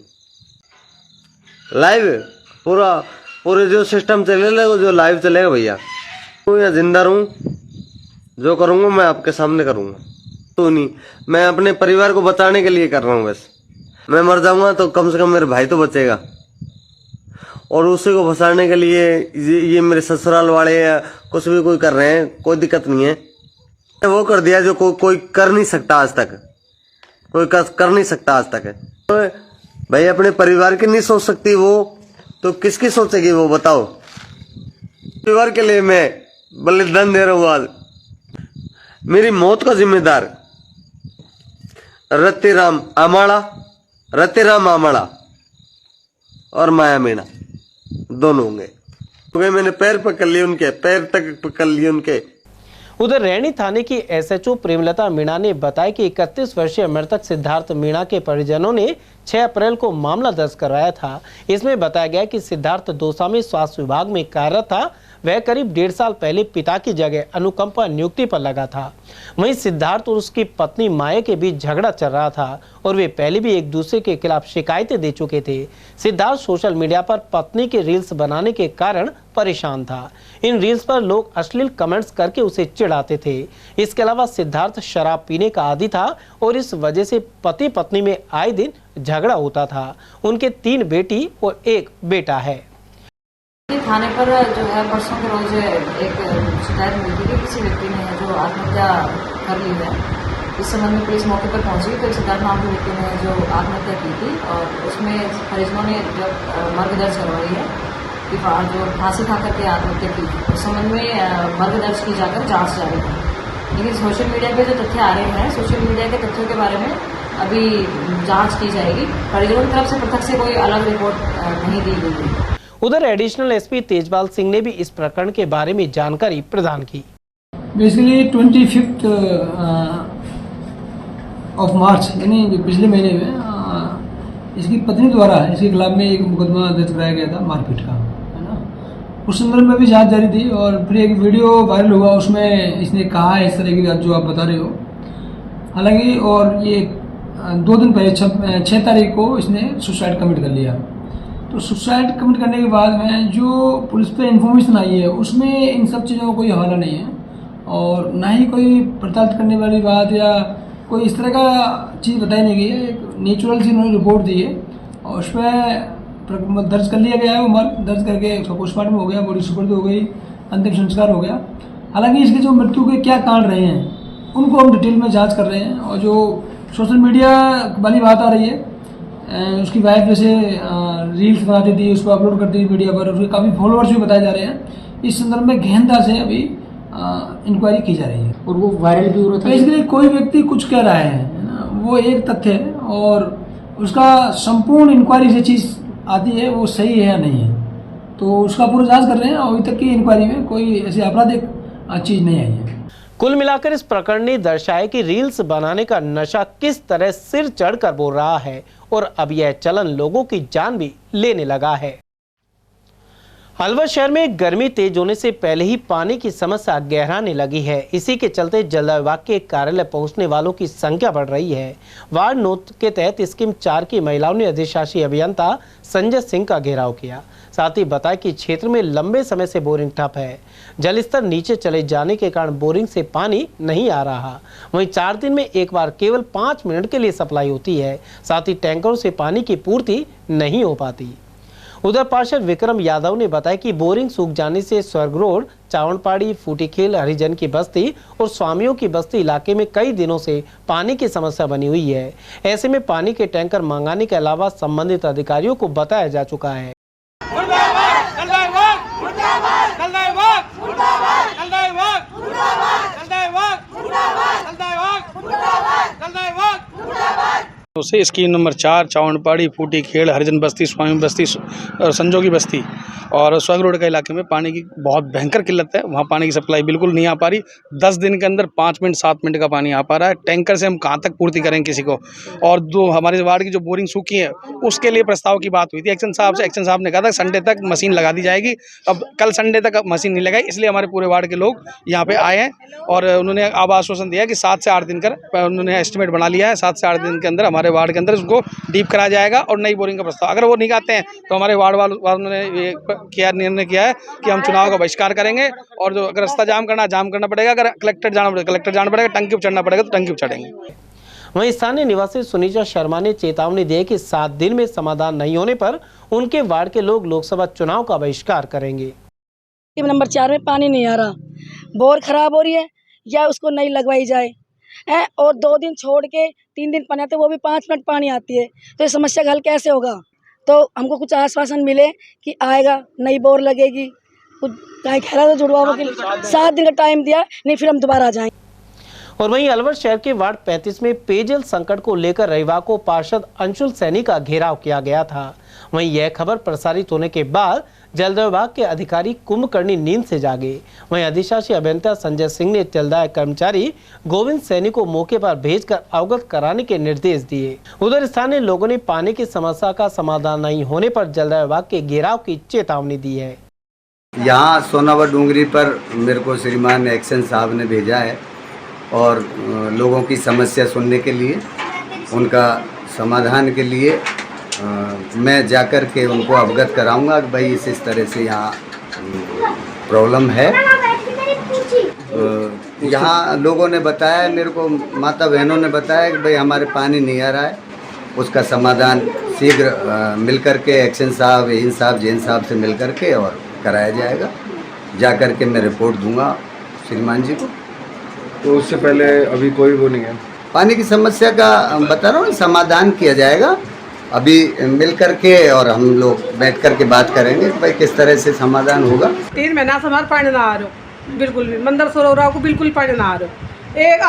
लाइव पूरे जो सिस्टम चलेगा, जो लाइव चलेगा भैया। तो यहाँ जिंदा रहूं, जो करूंगा मैं आपके सामने करूंगा। तो नहीं, मैं अपने परिवार को बचाने के लिए कर रहा हूँ। बस मैं मर जाऊंगा तो कम से कम मेरे भाई तो बचेगा, और उसी को फंसाने के लिए ये मेरे ससुराल वाले या कुछ भी कोई कर रहे हैं, कोई दिक्कत नहीं है। वो कर दिया जो कोई कर नहीं सकता आज तक, कोई कर नहीं सकता आज तक है। तो भाई अपने परिवार की नहीं सोच सकती वो, तो किसकी सोचेगी वो, बताओ। परिवार के लिए मैं बलिदान दे रहा हूँ आज। मेरी मौत का जिम्मेदार रतिराम आमाड़ा और माया मीणा दोनों होंगे। मैंने पैर पकड़ लिए उनके, पैर तक पकड़ लिए उनके।
उधर रैनी थाने की एसएचओ प्रेमलता मीणा ने बताया कि 31 वर्षीय मृतक सिद्धार्थ मीणा के परिजनों ने 6 अप्रैल को मामला दर्ज करवाया था। इसमें बताया गया कि सिद्धार्थ दौसा में स्वास्थ्य विभाग में कार्यरत था। वह करीब 1.5 साल पहले पिता की जगह अनुकंपा नियुक्ति पर लगा था। वहीं सिद्धार्थ और उसकी पत्नी माया के बीच झगड़ा चल रहा था और वे पहले भी एक दूसरे के खिलाफ शिकायतें दे चुके थे। सिद्धार्थ सोशल मीडिया पर पत्नी के रील्स बनाने के कारण परेशान था। इन रील्स पर लोग अश्लील कमेंट्स करके उसे चिढ़ाते थे। इसके अलावा सिद्धार्थ शराब पीने का आदी था और इस वजह से पति पत्नी में आए दिन झगड़ा होता था। उनके 3 बेटी और 1 बेटा है।
थाने पर जो है परसों के रोज एक शिकायत मिली थी कि किसी व्यक्ति ने जो आत्महत्या कर ली है। इस संबंध में पुलिस मौके पर पहुंची तो सिद्धार्थ नाम के व्यक्ति ने जो आत्महत्या की थी और उसमें परिजनों ने जब मर्ग दर्ज करवाई है कि जो फांसी खा करके आत्महत्या की थी, उस संबंध में मर्ग दर्ज की जाकर जांच जारी है। लेकिन सोशल मीडिया पे जो तथ्य आ रहे हैं, सोशल मीडिया के तथ्यों के बारे में अभी जाँच की जाएगी। परिजनों की तरफ से पृथक से कोई अलग रिपोर्ट नहीं दी गई है।
उधर एडिशनल एसपी तेजपाल सिंह ने भी इस प्रकरण के बारे में जानकारी प्रदान की।
बेसिकली 25 ऑफ मार्च यानी जो पिछले महीने में इसकी पत्नी द्वारा इसके खिलाफ में एक मुकदमा दर्ज कराया गया था मारपीट का, है ना। उस संदर्भ में भी जांच जारी थी और फिर एक वीडियो वायरल हुआ, उसमें इसने कहा है इस तरह की बात जो आप बता रहे हो। हालांकि और ये 2 दिन पहले 6 तारीख को इसने सुसाइड कमिट कर लिया। तो सुसाइड कमिट करने के बाद में जो पुलिस पे इन्फॉर्मेशन आई है उसमें इन सब चीज़ों का कोई हवाला नहीं है और ना ही कोई पड़ताल करने वाली बात या कोई इस तरह का चीज़ बताई नहीं गई है। एक नेचुरल सी उन्होंने रिपोर्ट दी है और उस पर दर्ज कर लिया गया है। वो मर्ग दर्ज करके उसका पोस्टमार्टम हो गया, बॉडी सुपुर्द हो गई, अंतिम संस्कार हो गया। हालांकि इसके जो मृत्यु के क्या कारण रहे हैं उनको हम डिटेल में जाँच कर रहे हैं। और जो सोशल मीडिया वाली बात आ रही है, उसकी वाइफ जैसे रील्स बनाती थी, उसको अपलोड करती थी मीडिया पर, उसके काफ़ी फॉलोअर्स भी बताए जा रहे हैं। इस संदर्भ में गहनता से अभी इंक्वायरी की जा रही है
और वो वायरल भी हो रहा था।
इसलिए कोई व्यक्ति कुछ कह रहा है ना, वो एक तथ्य है और उसका संपूर्ण इंक्वायरी से चीज़ आती है वो सही है या नहीं है, तो उसका पूरा जांच कर रहे हैं। अभी तक की इंक्वायरी में कोई ऐसी आपराधिक चीज़ नहीं आई है।
कुल मिलाकर इस प्रकरण ने दर्शाया कि रील्स बनाने का नशा किस तरह सिर चढ़कर बोल रहा है और अब यह चलन लोगों की जान भी लेने लगा है। अलवर शहर में गर्मी तेज होने से पहले ही पानी की समस्या गहराने लगी है। इसी के चलते जल विभाग के कार्यालय पहुंचने वालों की संख्या बढ़ रही है। वार्ड 9 के तहत स्कीम 4 की महिलाओं ने अधिशासी अभियंता संजय सिंह का घेराव किया। साथ ही बताया कि क्षेत्र में लंबे समय से बोरिंग ठप है। जल स्तर नीचे चले जाने के कारण बोरिंग से पानी नहीं आ रहा। वहीं 4 दिन में एक बार केवल 5 मिनट के लिए सप्लाई होती है। साथ ही टैंकरों से पानी की पूर्ति नहीं हो पाती। उधर पार्षद विक्रम यादव ने बताया कि बोरिंग सूख जाने से स्वर्ग रोड, चावनपाड़ी, फूटीखेल, हरिजन की बस्ती और स्वामियों की बस्ती इलाके में कई दिनों से पानी की समस्या बनी हुई है। ऐसे में पानी के टैंकर मंगाने के अलावा संबंधित अधिकारियों को बताया जा चुका है।
से स्कीम नंबर 4 चावनपाड़ी, फूटी खेड़, हरिजन बस्ती, स्वामी बस्ती, संजोगी बस्ती और स्वर्ग रोड के इलाके में पानी की बहुत भयंकर किल्लत है। वहाँ पानी की सप्लाई बिल्कुल नहीं आ पा रही। 10 दिन के अंदर 5 मिनट 7 मिनट का पानी आ पा रहा है। टैंकर से हम कहाँ तक पूर्ति करेंगे किसी को। और जो हमारे वार्ड की जो बोरिंग सूखी है उसके लिए प्रस्ताव की बात हुई थी एक्शन साहब से। एक्शन साहब ने कहा था संडे तक मशीन लगा दी जाएगी। अब कल संडे तक मशीन नहीं लगाई, इसलिए हमारे पूरे वार्ड के लोग यहाँ पे आए हैं और उन्होंने अब आश्वासन दिया कि 7 से 8 दिन कर उन्होंने एस्टिमेट बना लिया है। 7 से 8 दिन के अंदर हमारे वार्ड के अंदर उसको डीप करा जाएगा और नई बोरिंग का प्रस्ताव। अगर वो नहीं आते हैं तो हमारे वार्ड वालों ने ये निर्णय किया है कि हम चुनाव का बहिष्कार करेंगे और जो अगर रास्ता जाम करना पड़ेगा, अगर कलेक्टर जाना पड़ेगा, टंकी पर चढ़ना पड़ेगा तो टंकी पर चढ़ेंगे।
वहीं स्थानीय निवासी सुनीता शर्मा ने चेतावनी दी कि 7 दिन में समाधान नहीं होने पर उनके वार्ड के लोग लोकसभा चुनाव का बहिष्कार करेंगे।
नंबर 4 में पानी नहीं आ रहा, बोर खराब हो रही है या उसको नई लगवाई जाए है और 2 दिन छोड़ के 3 दिन पानी आते वो भी 5 मिनट पानी आती है, तो ये समस्या का हल कैसे होगा। तो हमको कुछ आश्वासन मिले कि आएगा, नई बोर लगेगी, कुछ कहीं खेला तो जुड़वाओं के 7 दिन का टाइम दिया, नहीं फिर हम दोबारा आ जाएंगे।
और वहीं अलवर शहर के वार्ड 35 में पेयजल संकट को लेकर रविवार को पार्षद अंशुल सैनी का घेराव किया गया था। वहीं यह खबर प्रसारित होने के बाद जल विभाग के अधिकारी कुंभकर्णी नींद से जागे। वहीं अधिशासी अभियंता संजय सिंह ने जलदाय कर्मचारी गोविंद सैनी को मौके पर भेजकर अवगत कराने के निर्देश दिए। उधर स्थानीय लोगों ने पानी की समस्या का समाधान नहीं होने पर जलदाय विभाग के घेराव की चेतावनी दी है।
यहाँ सोनावर डूंगरी पर मेरे को श्रीमान एक्शन साहब ने भेजा है और लोगों की समस्या सुनने के लिए, उनका समाधान के लिए मैं जाकर के उनको अवगत कराऊंगा कि भाई इस तरह से यहाँ प्रॉब्लम है। यहाँ लोगों ने बताया, मेरे को माता बहनों ने बताया कि भाई हमारे पानी नहीं आ रहा है, उसका समाधान शीघ्र मिलकर के एक्शन साहब, इन साहब, जैन साहब से मिलकर के और कराया जाएगा। जाकर के मैं रिपोर्ट दूंगा श्रीमान जी को।
तो उससे पहले अभी कोई वो नहीं है?
पानी की समस्या का बता रहा हूँ, समाधान किया जाएगा। अभी मिल करके और हम लोग बैठ कर के बात करेंगे कि भाई किस तरह से समाधान होगा।
3 महीना से हमारा पानी ना आ रहा, बिल्कुल भी मंदिर सरोवरा को बिल्कुल पानी ना आ रहा।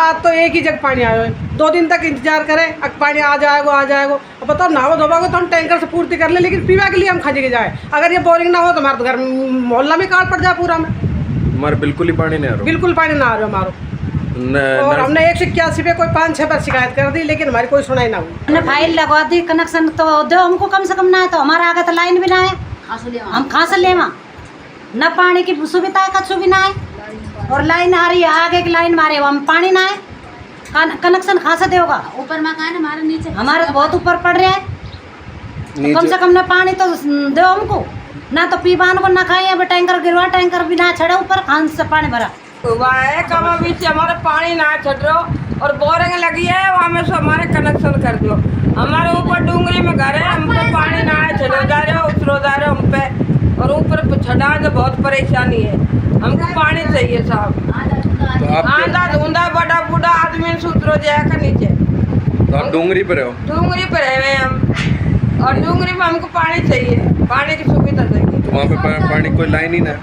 आज तो एक ही जगह पानी आया है, 2 दिन तक इंतजार करें, अब पानी आ जाएगा। अब बताओ नहावा धोवा को तो हम टैंकर से पूर्ति कर ले, लेकिन पीवा के लिए हम खजे के जाए। अगर ये बोरिंग ना हो तो हमारे घर मोहल्ला में काट पड़ जाए पूरा में।
हमारे बिल्कुल ही पानी नहीं आ रहा,
बिल्कुल पानी ना आ रहा हमारा। और हमने 181 पे कोई 5-6 बार शिकायत कर दी, लेकिन हमारी कोई सुनाई ना हुई।
हमने फाइल लगवा दी, कनेक्शन तो दो हमको कम से कम ना है, तो हमारा आगे तो लाइन भी ना है, हम कहाँ से ले वहाँ न पानी की सुविधा है, कछु भी ना है। और लाइन आ रही है, आगे की लाइन मारे हम पानी ना है, कनेक्शन कहाँ से देगा? ऊपर मकान हमारे नीचे, हमारे तो बहुत ऊपर पड़ रहा है, तो कम से कम न पानी तो दो हमको, ना तो पीवान को ना खाए। अब टैंकर गिरवा, टैंकर भी ना छड़ा ऊपर, खान से पानी भरा
कमा बीच हमारे पानी ना छड़ रहा और बोरिंग लगी है, वहाँ में से हमारे कनेक्शन कर दो। हमारे ऊपर डूंगरी में घर है, हम पे पानी ना है, छड़ो जा रहे हो, उतरो जा रहे हो हम पे, और ऊपर छड़ा तो बहुत परेशानी है। हमको पानी चाहिए साहब। आंधा धुंधा बड़ा बूढ़ा आदमी से उतरो जाएगा नीचे।
तो आप डूंगरी पर हो?
डूंगरी पर है हम, और डूंगरी में हमको पानी चाहिए, पानी की सुविधा चाहिए।
तो वहाँ पे पानी कोई लाइन ही ना?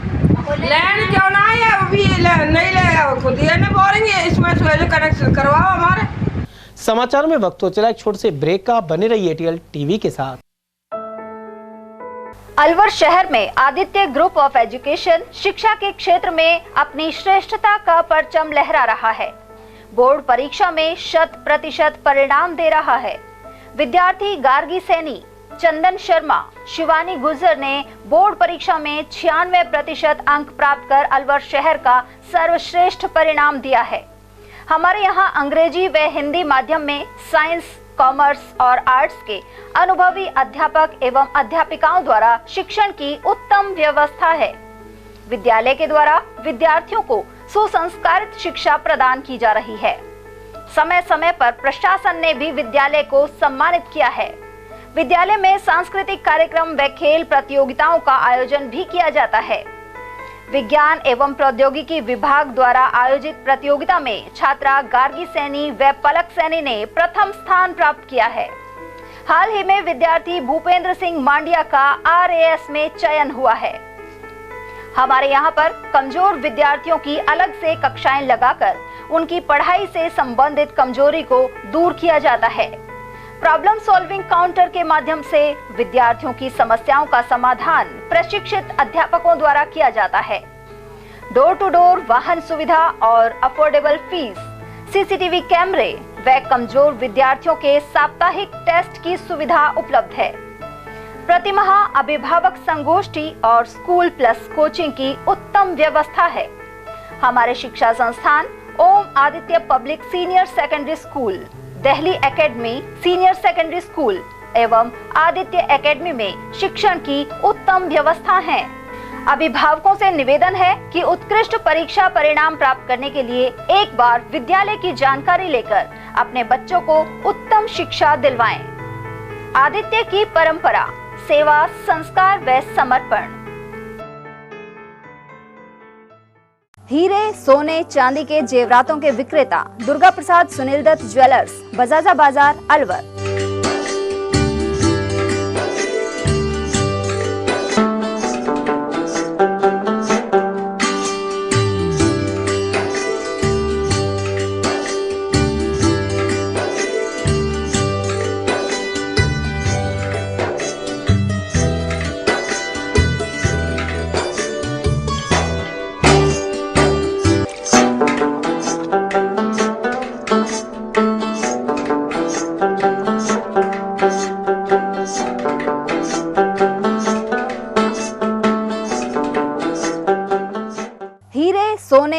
लाइन क्यों ना है? अभी नहीं ले, खुद ही नहीं बोरेंगे, इसमें से कनेक्शन करवाओ हमारे।
समाचार में वक्त हो चला एक छोटे से ब्रेक का, बने रहिए एटीएल टीवी के साथ।
अलवर शहर में आदित्य ग्रुप ऑफ एजुकेशन शिक्षा के क्षेत्र में अपनी श्रेष्ठता का परचम लहरा रहा है। बोर्ड परीक्षा में 100% परिणाम दे रहा है। विद्यार्थी गार्गी सैनी, चंदन शर्मा, शिवानी गुर्जर ने बोर्ड परीक्षा में 96% अंक प्राप्त कर अलवर शहर का सर्वश्रेष्ठ परिणाम दिया है। हमारे यहाँ अंग्रेजी व हिंदी माध्यम में साइंस, कॉमर्स और आर्ट्स के अनुभवी अध्यापक एवं अध्यापिकाओं द्वारा शिक्षण की उत्तम व्यवस्था है। विद्यालय के द्वारा विद्यार्थियों को सुसंस्कारित शिक्षा प्रदान की जा रही है। समय समय पर प्रशासन ने भी विद्यालय को सम्मानित किया है। विद्यालय में सांस्कृतिक कार्यक्रम व खेल प्रतियोगिताओं का आयोजन भी किया जाता है। विज्ञान एवं प्रौद्योगिकी विभाग द्वारा आयोजित प्रतियोगिता में छात्रा गार्गी सैनी व पलक सैनी ने प्रथम स्थान प्राप्त किया है। हाल ही में विद्यार्थी भूपेंद्र सिंह मांडिया का RAS में चयन हुआ है। हमारे यहाँ पर कमजोर विद्यार्थियों की अलग से कक्षाएं लगाकर उनकी पढ़ाई से संबंधित कमजोरी को दूर किया जाता है। प्रॉब्लम सॉल्विंग काउंटर के माध्यम से विद्यार्थियों की समस्याओं का समाधान प्रशिक्षित अध्यापकों द्वारा किया जाता है। डोर टू डोर वाहन सुविधा और अफोर्डेबल फीस, CCTV कैमरे व कमजोर विद्यार्थियों के साप्ताहिक टेस्ट की सुविधा उपलब्ध है। प्रतिमाह अभिभावक संगोष्ठी और स्कूल प्लस कोचिंग की उत्तम व्यवस्था है। हमारे शिक्षा संस्थान Om Aditya public senior secondary school, Delhi academy senior secondary school एवं आदित्य एकेडमी में शिक्षण की उत्तम व्यवस्था है। अभिभावकों से निवेदन है कि उत्कृष्ट परीक्षा परिणाम प्राप्त करने के लिए एक बार विद्यालय की जानकारी लेकर अपने बच्चों को उत्तम शिक्षा दिलवाएं। आदित्य की परंपरा, सेवा, संस्कार व समर्पण। हीरे, सोने, चांदी के जेवरातों के विक्रेता दुर्गा प्रसाद सुनील दत्त ज्वेलर्स, बजाजा बाजार, अलवर।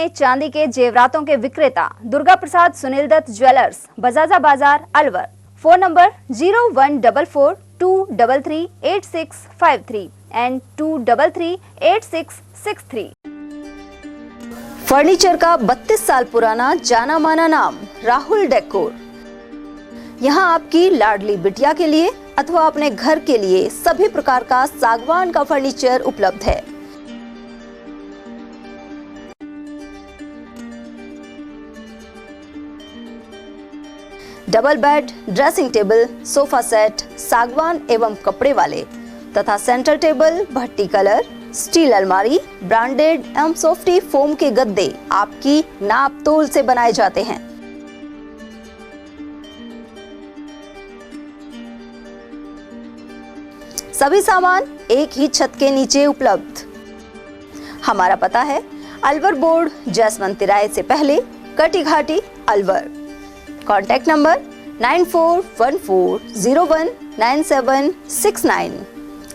सोने चांदी के जेवरातों के विक्रेता दुर्गा प्रसाद सुनील दत्त ज्वेलर्स, बजाजा बाजार, Alwar. Phone number 0144233863 and 2338663। Furniture का 32 साल पुराना जाना माना नाम राहुल डेकोर। यहाँ आपकी लाडली बिटिया के लिए अथवा अपने घर के लिए सभी प्रकार का सागवान का फर्नीचर उपलब्ध है। Double bed, dressing table, sofa set सागवान एवं कपड़े वाले तथा सेंटर टेबल, भट्टी कलर, स्टील अलमारी, ब्रांडेड एवं सॉफ्टी फोम के गद्दे आपकी नाप तोल से बनाए जाते हैं। सभी सामान एक ही छत के नीचे उपलब्ध। हमारा पता है अलवर बोर्ड, जसवंत तिराहे से पहले, Kati Ghati, Alwar. Contact number 9414019769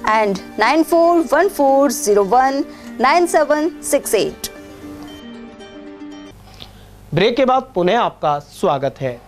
and 9414019768।
Break के बाद पुनः आपका स्वागत है।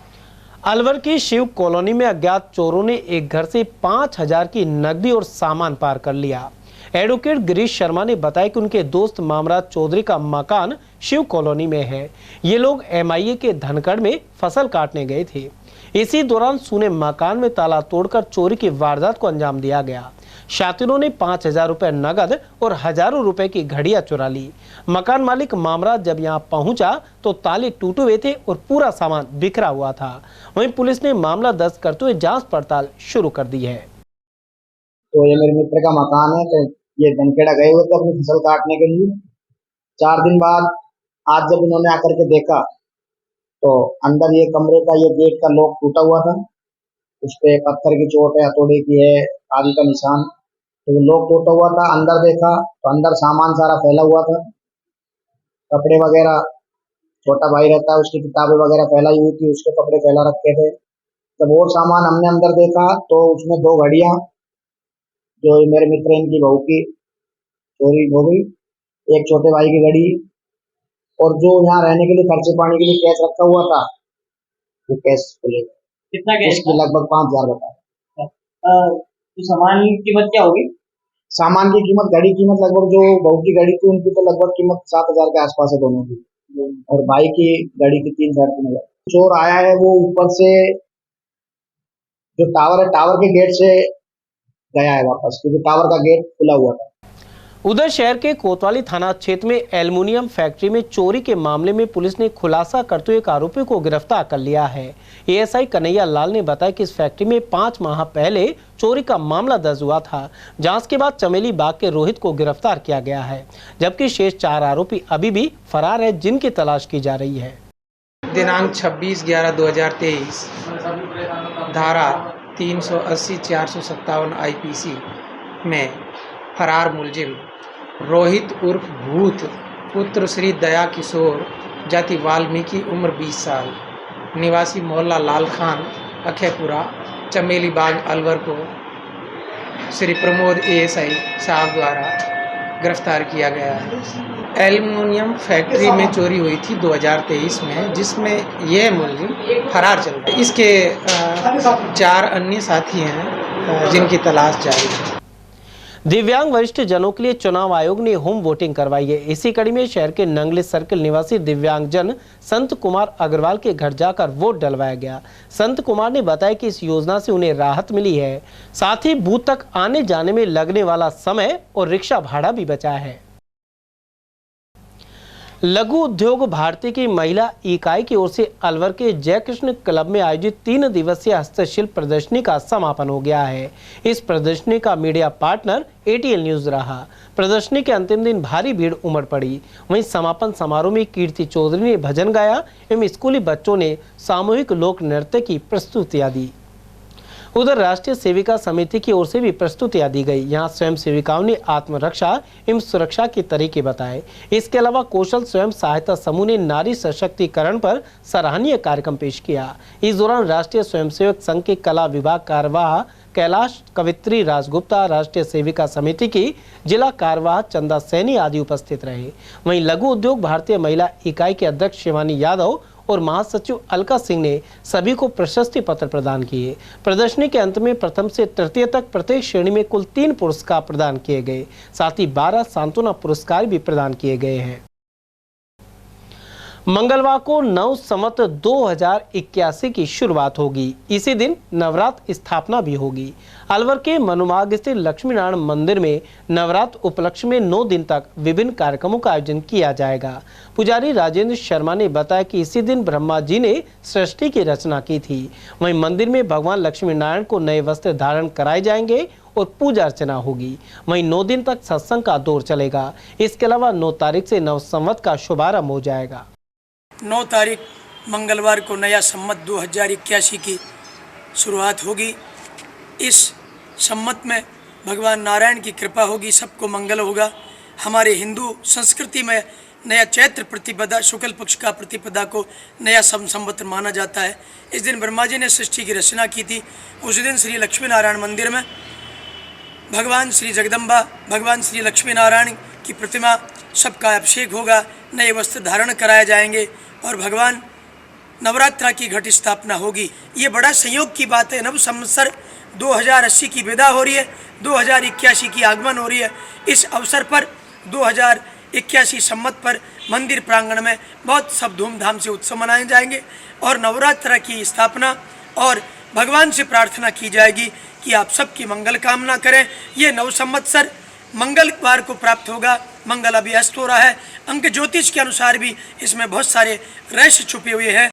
अलवर की शिव कॉलोनी में अज्ञात चोरों ने एक घर से 5000 की नकदी और सामान पार कर लिया। एडवोकेट गिरीश शर्मा ने बताया कि उनके दोस्त मामराज चौधरी का मकान शिव कॉलोनी में है। ये लोग MIA के धनखड़ में फसल काटने गए थे। इसी दौरान सूने मकान में ताला तोड़कर चोरी की वारदात को अंजाम दिया गया। शातिरों ने 5000 रुपए नगद और हजारों रुपए की घड़ियां चुरा ली। मकान मालिक मामराज जब यहां पहुंचा तो ताले टूटे हुए थे और पूरा सामान बिखरा हुआ था। वहीं पुलिस ने मामला दर्ज करते हुए जांच पड़ताल शुरू कर दी है।
तो ये मेरे मित्र का मकान है, तो ये धनखेड़ा गए हुए थे अपनी फसल काटने के लिए। 4 दिन बाद आज जब इन्होंने आकर के देखा तो अंदर ये कमरे का ये गेट का लॉक टूटा हुआ था, उस पे पत्थर की चोट है, हथौड़े की है, आदि का निशान। तो वो लॉक टूटा हुआ था। अंदर देखा तो अंदर सामान सारा फैला हुआ था, कपड़े वगैरह, छोटा भाई रहता है उसकी किताबें वगैरह फैलाई हुई थी, उसके कपड़े फैला रखे थे। जब और सामान हमने अंदर देखा तो उसमें 2 घड़ियां जो मेरे मित्र इनकी बहू की चोरी हो गई, एक छोटे भाई की घड़ी, और जो यहाँ रहने के लिए खर्चे पानी के लिए कैश रखा हुआ था वो कैश खुलेगा।
कितना कैश?
उसकी लगभग 5000 बताया।
तो सामान की कीमत क्या होगी?
सामान की कीमत, घड़ी कीमत लगभग, जो बहू की घड़ी थी उनकी तो लगभग कीमत 7000 के आसपास है दोनों की, और भाई की घड़ी की 3-3.5 चोर आया है वो ऊपर से जो टावर है, टावर के गेट से गया है वापस, क्योंकि टावर का गेट खुला हुआ था।
उधर शहर के कोतवाली थाना क्षेत्र में एल्युमिनियम फैक्ट्री में चोरी के मामले में पुलिस ने खुलासा करते हुए एक आरोपी को गिरफ्तार कर लिया है। ASI कन्हैया लाल ने बताया कि इस फैक्ट्री में 5 माह पहले चोरी का मामला दर्ज हुआ था। जांच के बाद चमेली बाग के रोहित को गिरफ्तार किया गया है, जबकि शेष 4 आरोपी अभी भी फरार है, जिनकी तलाश की जा रही है।
दिनांक 26/11/2023 धारा 380-457 IPC में फरार मुलजिम रोहित उर्फ भूत पुत्र श्री दया किशोर जाति वाल्मीकि उम्र 20 साल निवासी मोहल्ला लाल खान अखेपुरा चमेली बाग अलवर को श्री प्रमोद ASI साहब द्वारा गिरफ्तार किया गया है। एल्युमिनियम फैक्ट्री में चोरी हुई थी 2023 में, जिसमें यह मुलजिम फरार चल रहे। इसके 4 अन्य साथी हैं जिनकी तलाश जारी है।
दिव्यांग वरिष्ठ जनों के लिए चुनाव आयोग ने होम वोटिंग करवाई है। इसी कड़ी में शहर के नंगले सर्किल निवासी दिव्यांग जन संत कुमार अग्रवाल के घर जाकर वोट डलवाया गया। संत कुमार ने बताया कि इस योजना से उन्हें राहत मिली है, साथ ही बूथ तक आने जाने में लगने वाला समय और रिक्शा भाड़ा भी बचा है। लघु उद्योग भारती की महिला इकाई की ओर से अलवर के जय कृष्ण क्लब में आयोजित 3 दिवसीय हस्तशिल्प प्रदर्शनी का समापन हो गया है। इस प्रदर्शनी का मीडिया पार्टनर ATL न्यूज रहा। प्रदर्शनी के अंतिम दिन भारी भीड़ उमड़ पड़ी। वहीं समापन समारोह में कीर्ति चौधरी ने भजन गाया एवं स्कूली बच्चों ने सामूहिक लोक नृत्य की प्रस्तुतियां दी। उधर राष्ट्रीय सेविका समिति की ओर से भी प्रस्तुतियां दी गई। यहां स्वयं सेविकाओं ने आत्मरक्षा एवं सुरक्षा के तरीके बताए। इसके अलावा कौशल स्वयं सहायता समूह ने नारी सशक्तिकरण पर सराहनीय कार्यक्रम पेश किया। इस दौरान राष्ट्रीय स्वयंसेवक संघ के कला विभाग कार्यवाह कैलाश कवित्री राजगुप्ता, राष्ट्रीय सेविका समिति की जिला कार्यवाहक चंदा सैनी आदि उपस्थित रहे। वहीं लघु उद्योग भारतीय महिला इकाई के अध्यक्ष शिवानी यादव और महासचिव अलका सिंह ने सभी को प्रशस्ति पत्र प्रदान किए। प्रदर्शनी के अंत में प्रथम से तृतीय तक प्रत्येक श्रेणी में कुल 3 पुरस्कार प्रदान किए गए। साथ ही 12 सांत्वना पुरस्कार भी प्रदान किए गए हैं। मंगलवार को नव संवत 2081 की शुरुआत होगी। इसी दिन नवरात्र स्थापना भी होगी। अलवर के मनुमार्ग स्थित लक्ष्मी नारायण मंदिर में नवरात्र उपलक्ष्य में 9 दिन तक विभिन्न कार्यक्रमों का आयोजन किया जाएगा। पुजारी राजेंद्र शर्मा ने बताया कि इसी दिन ब्रह्मा जी ने सृष्टि की रचना की थी। वहीं मंदिर में भगवान लक्ष्मी नारायण को नए वस्त्र धारण कराए जाएंगे और पूजा अर्चना होगी। वहीं 9 दिन तक सत्संग का दौर चलेगा। इसके अलावा 9 तारीख से नव संवत का शुभारंभ हो जाएगा।
9 तारीख मंगलवार को नया संवत 2081 की शुरुआत होगी। इस संवत में भगवान नारायण की कृपा होगी, सबको मंगल होगा। हमारे हिंदू संस्कृति में नया चैत्र प्रतिपदा, शुक्ल पक्ष का प्रतिपदा को नया संवत माना जाता है। इस दिन ब्रह्मा जी ने सृष्टि की रचना की थी। उस दिन श्री लक्ष्मी नारायण मंदिर में भगवान श्री जगदम्बा, भगवान श्री लक्ष्मी नारायण की प्रतिमा सबका अभिषेक होगा, नए वस्त्र धारण कराए जाएंगे और भगवान नवरात्रा की घट स्थापना होगी। ये बड़ा संयोग की बात है। नव संवत्सर 2080 की विदा हो रही है, 2081 की आगमन हो रही है। इस अवसर पर 2081 संवत पर मंदिर प्रांगण में बहुत सब धूमधाम से उत्सव मनाए जाएंगे और नवरात्रा की स्थापना और भगवान से प्रार्थना की जाएगी कि आप सबकी मंगल कामना करें। ये नव संवत्सर मंगलवार को प्राप्त होगा। मंगल अभी अस्त हो रहा है। अंक ज्योतिष के अनुसार भी इसमें बहुत सारे रहस्य छुपे हुए हैं।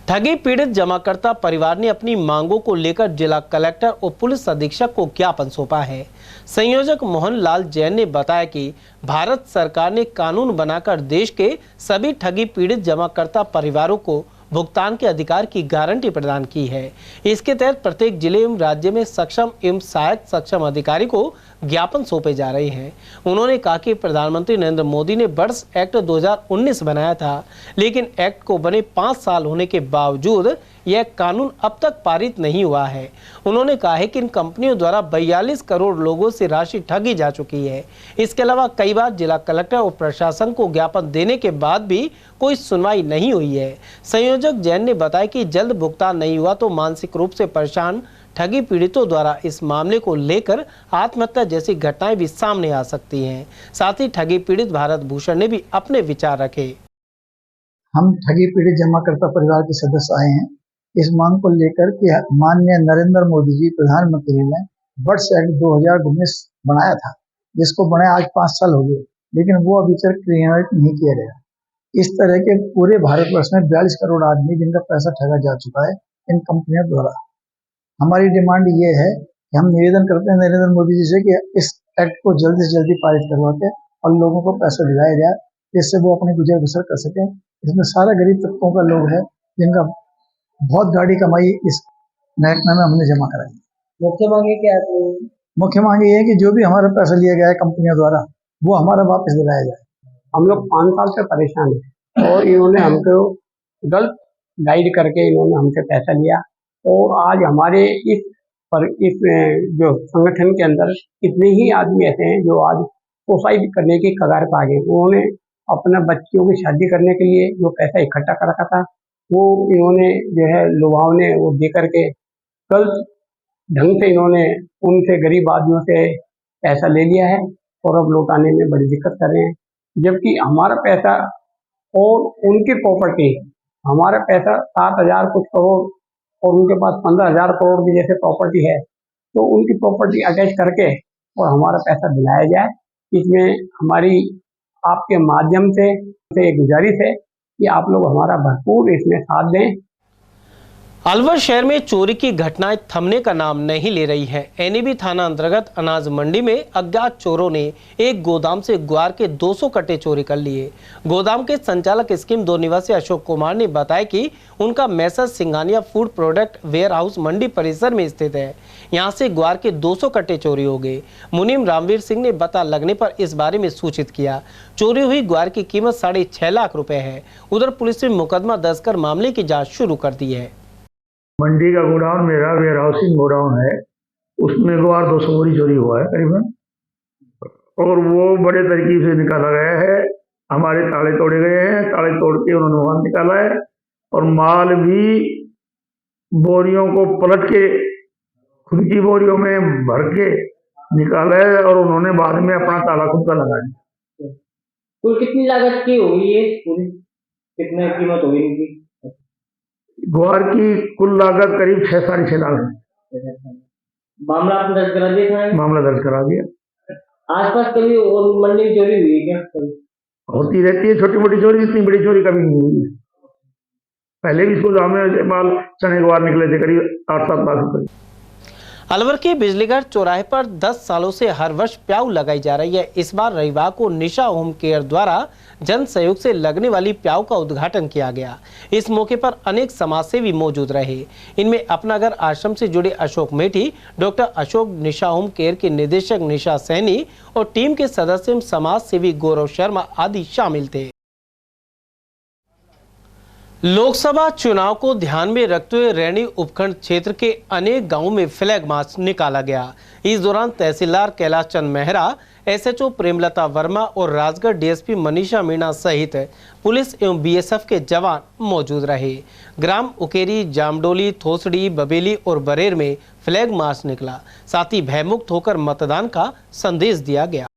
ठगी पीड़ित जमाकर्ता परिवार ने अपनी मांगों को लेकर जिला कलेक्टर और पुलिस अधीक्षक को ज्ञापन सौंपा है। संयोजक मोहन लाल जैन ने बताया कि भारत सरकार ने कानून बनाकर देश के सभी ठगी पीड़ित जमाकर्ता परिवारों को भुगतान के अधिकार की गारंटी प्रदान की है। इसके तहत प्रत्येक जिले एवं राज्य में सक्षम एवं सहायक सक्षम अधिकारी को ज्ञापन सौंपे जा रहे हैं। उन्होंने कहा कि प्रधानमंत्री नरेंद्र मोदी ने बर्ड्स एक्ट 2019 बनाया था, लेकिन एक्ट को बने 5 साल होने के बावजूद यह कानून अब तक पारित नहीं हुआ है। उन्होंने कहा है कि इन कंपनियों द्वारा 42 करोड़ लोगों से राशि ठगी जा चुकी है। इसके अलावा कई बार जिला कलेक्टर और प्रशासन को ज्ञापन देने के बाद भी कोई सुनवाई नहीं हुई है। संयोजक जैन ने बताया कि जल्द भुगतान नहीं हुआ तो मानसिक रूप से परेशान ठगी पीड़ितों द्वारा इस मामले को लेकर आत्महत्या जैसी घटनाएं भी सामने आ सकती हैं। साथ ही ठगी पीड़ित भारत भूषण ने भी अपने विचार रखे।
हम ठगी पीड़ित जमाकर्ता परिवार के सदस्य आए हैं इस मांग को लेकर कि माननीय नरेंद्र मोदी जी प्रधानमंत्री ने बर्ड्स एक्ट 2019 बनाया था, जिसको बने आज 5 साल हो गए, लेकिन वो अभी तक क्रियान्वित नहीं किया गया। इस तरह के पूरे भारतवर्ष में 42 करोड़ आदमी जिनका पैसा ठगा जा चुका है इन कंपनियों द्वारा। हमारी डिमांड ये है कि हम निवेदन करते हैं नरेंद्र मोदी जी से कि इस एक्ट को जल्दी से जल्दी पारित करवा के और लोगों को पैसा दिलाया जाए, जिससे वो अपनी गुजर बसर कर सकें। इसमें सारा गरीब तबकों का लोग है जिनका बहुत गाड़ी कमाई इस महकमे में हमने जमा कराई।
मुख्य मांगे क्या है?
मुख्य मांग ये है कि जो भी हमारा पैसा लिया गया है कंपनियों द्वारा वो हमारा वापस दिलाया जाए।
हम लोग 5 साल से परेशान हैं और इन्होंने हमको गलत गाइड करके इन्होंने हमसे पैसा लिया और आज हमारे इस जो संगठन के अंदर कितने ही आदमी ऐसे हैं जो आज सुसाइड करने की कगार पर आ गए। उन्होंने अपने बच्चियों की शादी करने के लिए जो पैसा इकट्ठा कर रखा था वो इन्होंने जो है लुभावने वो दे करके गलत ढंग से इन्होंने उनसे गरीब आदमियों से पैसा ले लिया है और अब लौटाने में बड़ी दिक्कत कर रहे हैं। जबकि हमारा पैसा और उनकी प्रॉपर्टी, हमारा पैसा 7,000 कुछ करोड़ और उनके पास 15,000 करोड़ की जैसे प्रॉपर्टी है, तो उनकी प्रॉपर्टी अटैच करके और हमारा पैसा दिलाया जाए। इसमें हमारी आपके माध्यम से एक गुजारिश है कि आप लोग हमारा भरपूर इसमें साथ दें।
अलवर शहर में चोरी की घटनाएं थमने का नाम नहीं ले रही है। एनएबी थाना अंतर्गत अनाज मंडी में अज्ञात चोरों ने एक गोदाम से ग्वार के 200 कट्टे चोरी कर लिए। गोदाम के संचालक स्कीम 2 निवासी अशोक कुमार ने बताया कि उनका Messrs Singhania food product warehouse मंडी परिसर में स्थित है। यहां से ग्वार के 200 कट्टे चोरी हो गए। मुनीम रामवीर सिंह ने पता लगने पर इस बारे में सूचित किया। चोरी हुई ग्वार की कीमत 6.5 लाख रुपए है। उधर पुलिस ने मुकदमा दर्ज कर मामले की जाँच शुरू कर दी है।
मंडी का गोडाउन मेरा वेयर हाउसिंग गोडाउन है, उसमें गुआर 200 बोरी चोरी हुआ है करीबन, और वो बड़े तरीके से निकाला गया है। हमारे ताले तोड़े गए हैं, ताले तोड़ के उन्होंने वहां निकाला है, और माल भी बोरियों को पलट के खुद की बोरियों में भर के निकाला है, और उन्होंने बाद में अपना ताला खुद का लगा दिया।
कुल कितनी लागत की होगी ये पूरी, कितने कीमत होगी इनकी?
ग्वार की कुल लागत करीब 6-6.5 लाख है।
मामला आपने दर्ज करा दिया था?
मामला दर्ज करा दिया।
आसपास कभी और मंडी में चोरी हुई है क्या?
होती रहती है छोटी मोटी चोरी, इतनी बड़ी चोरी कभी नहीं हुई। पहले भी इसको में माल चने ग्वार निकले थे करीब 8-7 लाख रुपए।
अलवर के बिजलीगढ़ चौराहे पर 10 सालों से हर वर्ष प्याऊ लगाई जा रही है। इस बार रविवार को निशा होम केयर द्वारा जन सहयोग से लगने वाली प्याऊ का उद्घाटन किया गया। इस मौके पर अनेक समाजसेवी मौजूद रहे। इनमें अपना घर आश्रम से जुड़े अशोक मेठी, डॉक्टर अशोक, निशा होम केयर के निदेशक निशा सैनी और टीम के सदस्य समाज सेवी गौरव शर्मा आदि शामिल थे। लोकसभा चुनाव को ध्यान में रखते हुए रैनी उपखंड क्षेत्र के अनेक गांवों में फ्लैग मार्च निकाला गया। इस दौरान तहसीलदार कैलाश चंद मेहरा, एसएचओ प्रेमलता वर्मा और राजगढ़ डीएसपी मनीषा मीणा सहित पुलिस एवं बीएसएफ के जवान मौजूद रहे। ग्राम उकेरी, जामडोली, थोसड़ी, बबेली और बरेर में फ्लैग मार्च निकला। साथ ही भयमुक्त होकर मतदान का संदेश दिया गया।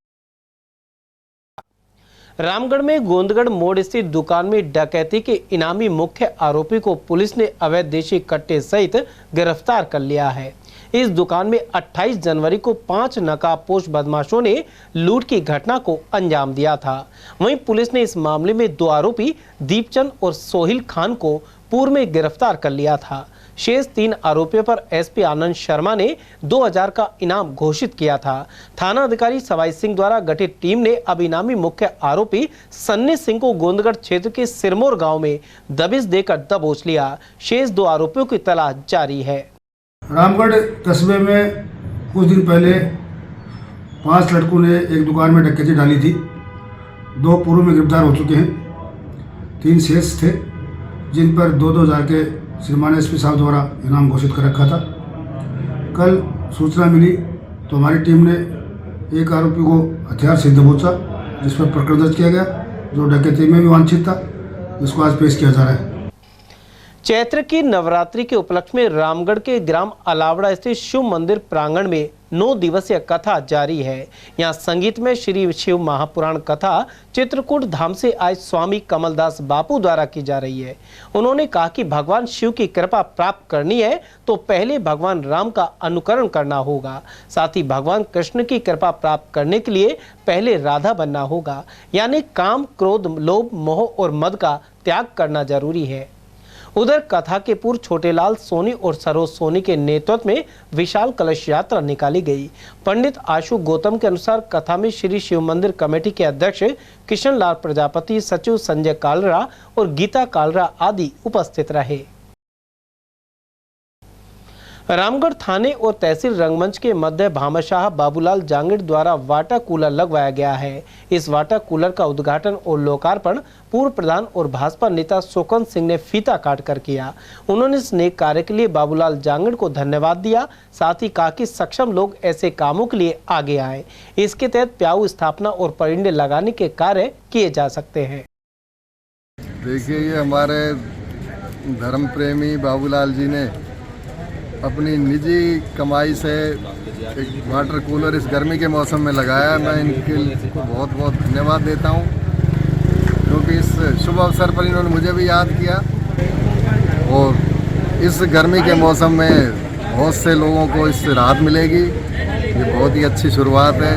रामगढ़ में गोंदगढ़ मोड़ स्थित दुकान में डकैती के इनामी मुख्य आरोपी को पुलिस ने अवैध देशी कट्टे सहित गिरफ्तार कर लिया है। इस दुकान में 28 जनवरी को 5 नकाबपोश बदमाशों ने लूट की घटना को अंजाम दिया था। वहीं पुलिस ने इस मामले में 2 आरोपी दीपचंद और सोहिल खान को पूर्व में गिरफ्तार कर लिया था। शेष 3 आरोपियों पर एसपी आनंद शर्मा ने 2000 का इनाम घोषित किया था। थाना अधिकारी सवाई सिंह द्वारा गठित टीम ने अब इनामी मुख्य आरोपी सन्नी सिंह को गोंदगढ़ क्षेत्र के सिरमौर गांव में दबिश देकर दबोच लिया। शेष 2 आरोपियों की तलाश जारी है।
रामगढ़ कस्बे में कुछ दिन पहले 5 लड़कों ने एक दुकान में डकैती डाली थी। 2 पूर्व में गिरफ्तार हो चुके हैं, 3 शेष थे जिन पर 2-2000 के श्रीमान एसपी साहब द्वारा इनाम घोषित कर रखा था। कल सूचना मिली तो हमारी टीम ने एक आरोपी को हथियार से दबोचा, जिस पर प्रकरण दर्ज किया गया, जो डकैती में भी वांछित था, जिसको आज पेश किया जा रहा है।
चैत्र की नवरात्रि के उपलक्ष्य में रामगढ़ के ग्राम अलावड़ा स्थित शिव मंदिर प्रांगण में 9 दिवसीय कथा जारी है। यहाँ संगीत में श्री शिव महापुराण कथा चित्रकूट धाम से आज स्वामी कमलदास बापू द्वारा की जा रही है। उन्होंने कहा कि भगवान शिव की कृपा प्राप्त करनी है तो पहले भगवान राम का अनुकरण करना होगा। साथ ही भगवान कृष्ण की कृपा प्राप्त करने के लिए पहले राधा बनना होगा, यानी काम, क्रोध, लोभ, मोह और मद का त्याग करना जरूरी है। उधर कथा के पूर्व छोटेलाल सोनी और सरोज सोनी के नेतृत्व में विशाल कलश यात्रा निकाली गई। पंडित आशु गौतम के अनुसार कथा में श्री शिव मंदिर कमेटी के अध्यक्ष किशन लाल प्रजापति, सचिव संजय कालरा और गीता कालरा आदि उपस्थित रहे। रामगढ़ थाने और तहसील रंगमंच के मध्य भामाशाह बाबूलाल जांगिड़ द्वारा वाटर कूलर लगवाया गया है। इस वाटर कूलर का उद्घाटन और लोकार्पण पूर्व प्रधान और भाजपा नेता शोकन सिंह ने फीता काट कर किया। उन्होंने इस नेक कार्य के लिए बाबूलाल जांगिड़ को धन्यवाद दिया। साथ ही कहा कि सक्षम लोग ऐसे कामों के लिए आगे आए। इसके तहत प्याऊ स्थापना और परिंदे लगाने के कार्य किए जा सकते हैं।
देखिए, ये हमारे धर्म प्रेमी बाबूलाल जी ने अपनी निजी कमाई से एक वाटर कूलर इस गर्मी के मौसम में लगाया। मैं इनके को बहुत बहुत धन्यवाद देता हूं, क्योंकि इस शुभ अवसर पर इन्होंने मुझे भी याद किया। और इस गर्मी के मौसम में बहुत से लोगों को इससे राहत मिलेगी। ये बहुत ही अच्छी शुरुआत है।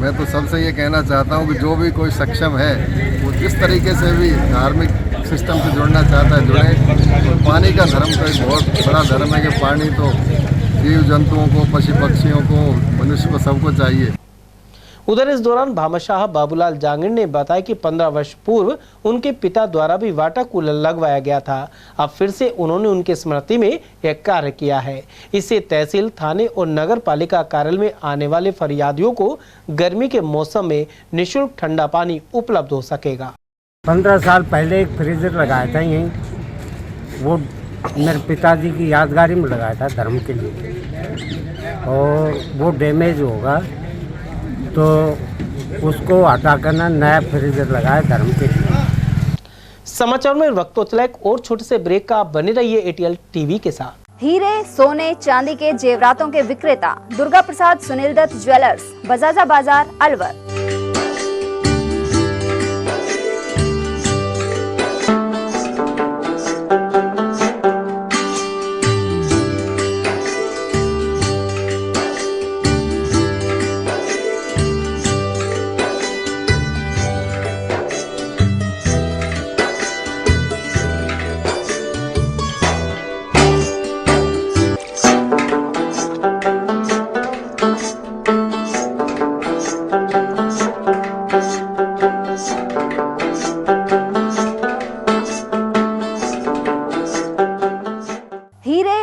मैं तो सबसे ये कहना चाहता हूं कि जो भी कोई सक्षम है वो जिस तरीके से भी धार्मिक सिस्टम से जुड़ना चाहता है जुड़े। और पानी का धर्म तो एक बहुत बड़ा धर्म है कि पानी तो जीव जंतुओं को, पशु पक्षियों को, मनुष्य को, सबको चाहिए।
उधर इस दौरान भामाशाह बाबूलाल जांगिड़ ने बताया कि 15 वर्ष पूर्व उनके पिता द्वारा भी वाटर कूलर लगवाया गया था। अब फिर से उन्होंने उनके स्मृति में यह कार्य किया है। इससे तहसील, थाने और नगर पालिका कार्यालय में आने वाले फरियादियों को गर्मी के मौसम में निःशुल्क ठंडा पानी उपलब्ध हो सकेगा।
15 साल पहले एक फ्रीजर लगाया था यहीं, वो
मेरे पिताजी की यादगारी में लगाया था धर्म के लिए, और वो डैमेज होगा तो उसको हटा कर ना नया फ्रीजर लगाया धर्म के लिए।
समाचार में वक्त तो चला एक और छोटे से ब्रेक का, आप बने रहिए एटीएल टीवी के साथ।
हीरे, सोने, चांदी के जेवरातों के विक्रेता दुर्गा प्रसाद सुनील दत्त ज्वेलर्स, बजाजा बाजार, अलवर।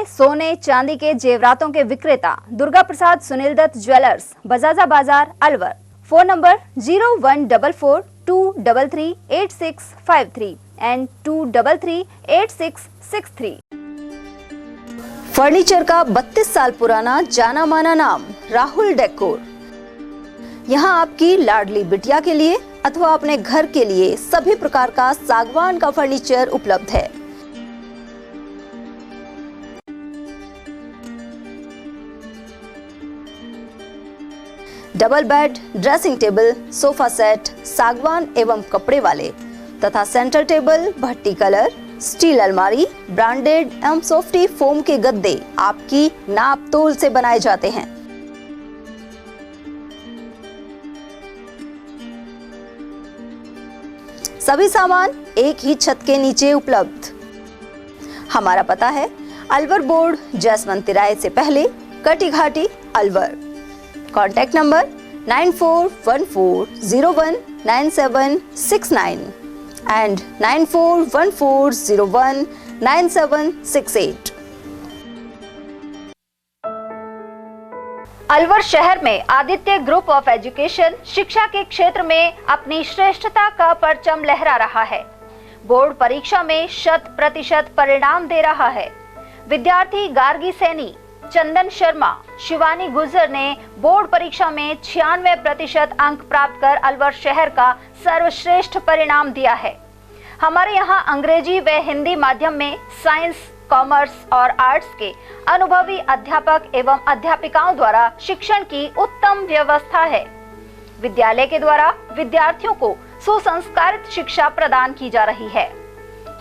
सोने चांदी के जेवरातों के विक्रेता दुर्गा प्रसाद सुनील दत्त ज्वेलर्स, बजाजा बाजार, Alwar. Phone number 0144233853 and 2338663। Furniture का 32 साल पुराना जाना माना नाम राहुल डेकोर। यहाँ आपकी लाडली बिटिया के लिए अथवा अपने घर के लिए सभी प्रकार का सागवान का फर्नीचर उपलब्ध है। Double bed, dressing table, sofa set सागवान एवं कपड़े वाले तथा सेंटर टेबल, भट्टी कलर, स्टील अलमारी, ब्रांडेड एवं सॉफ्टी फोम के गद्दे आपकी नाप तोल से बनाए जाते हैं। सभी सामान एक ही छत के नीचे उपलब्ध। हमारा पता है अलवर बोर्ड, जसवंत तिराहे से पहले, Kati Ghati, Alwar. Contact number 9414019769 and 9414019768। Alwar शहर में आदित्य ग्रुप ऑफ एजुकेशन शिक्षा के क्षेत्र में अपनी श्रेष्ठता का परचम लहरा रहा है। बोर्ड परीक्षा में 100% परिणाम दे रहा है। विद्यार्थी गार्गी सैनी, चंदन शर्मा, शिवानी गुर्जर ने बोर्ड परीक्षा में 96% अंक प्राप्त कर अलवर शहर का सर्वश्रेष्ठ परिणाम दिया है। हमारे यहाँ अंग्रेजी व हिंदी माध्यम में साइंस, कॉमर्स और आर्ट्स के अनुभवी अध्यापक एवं अध्यापिकाओं द्वारा शिक्षण की उत्तम व्यवस्था है। विद्यालय के द्वारा विद्यार्थियों को सुसंस्कारित शिक्षा प्रदान की जा रही है।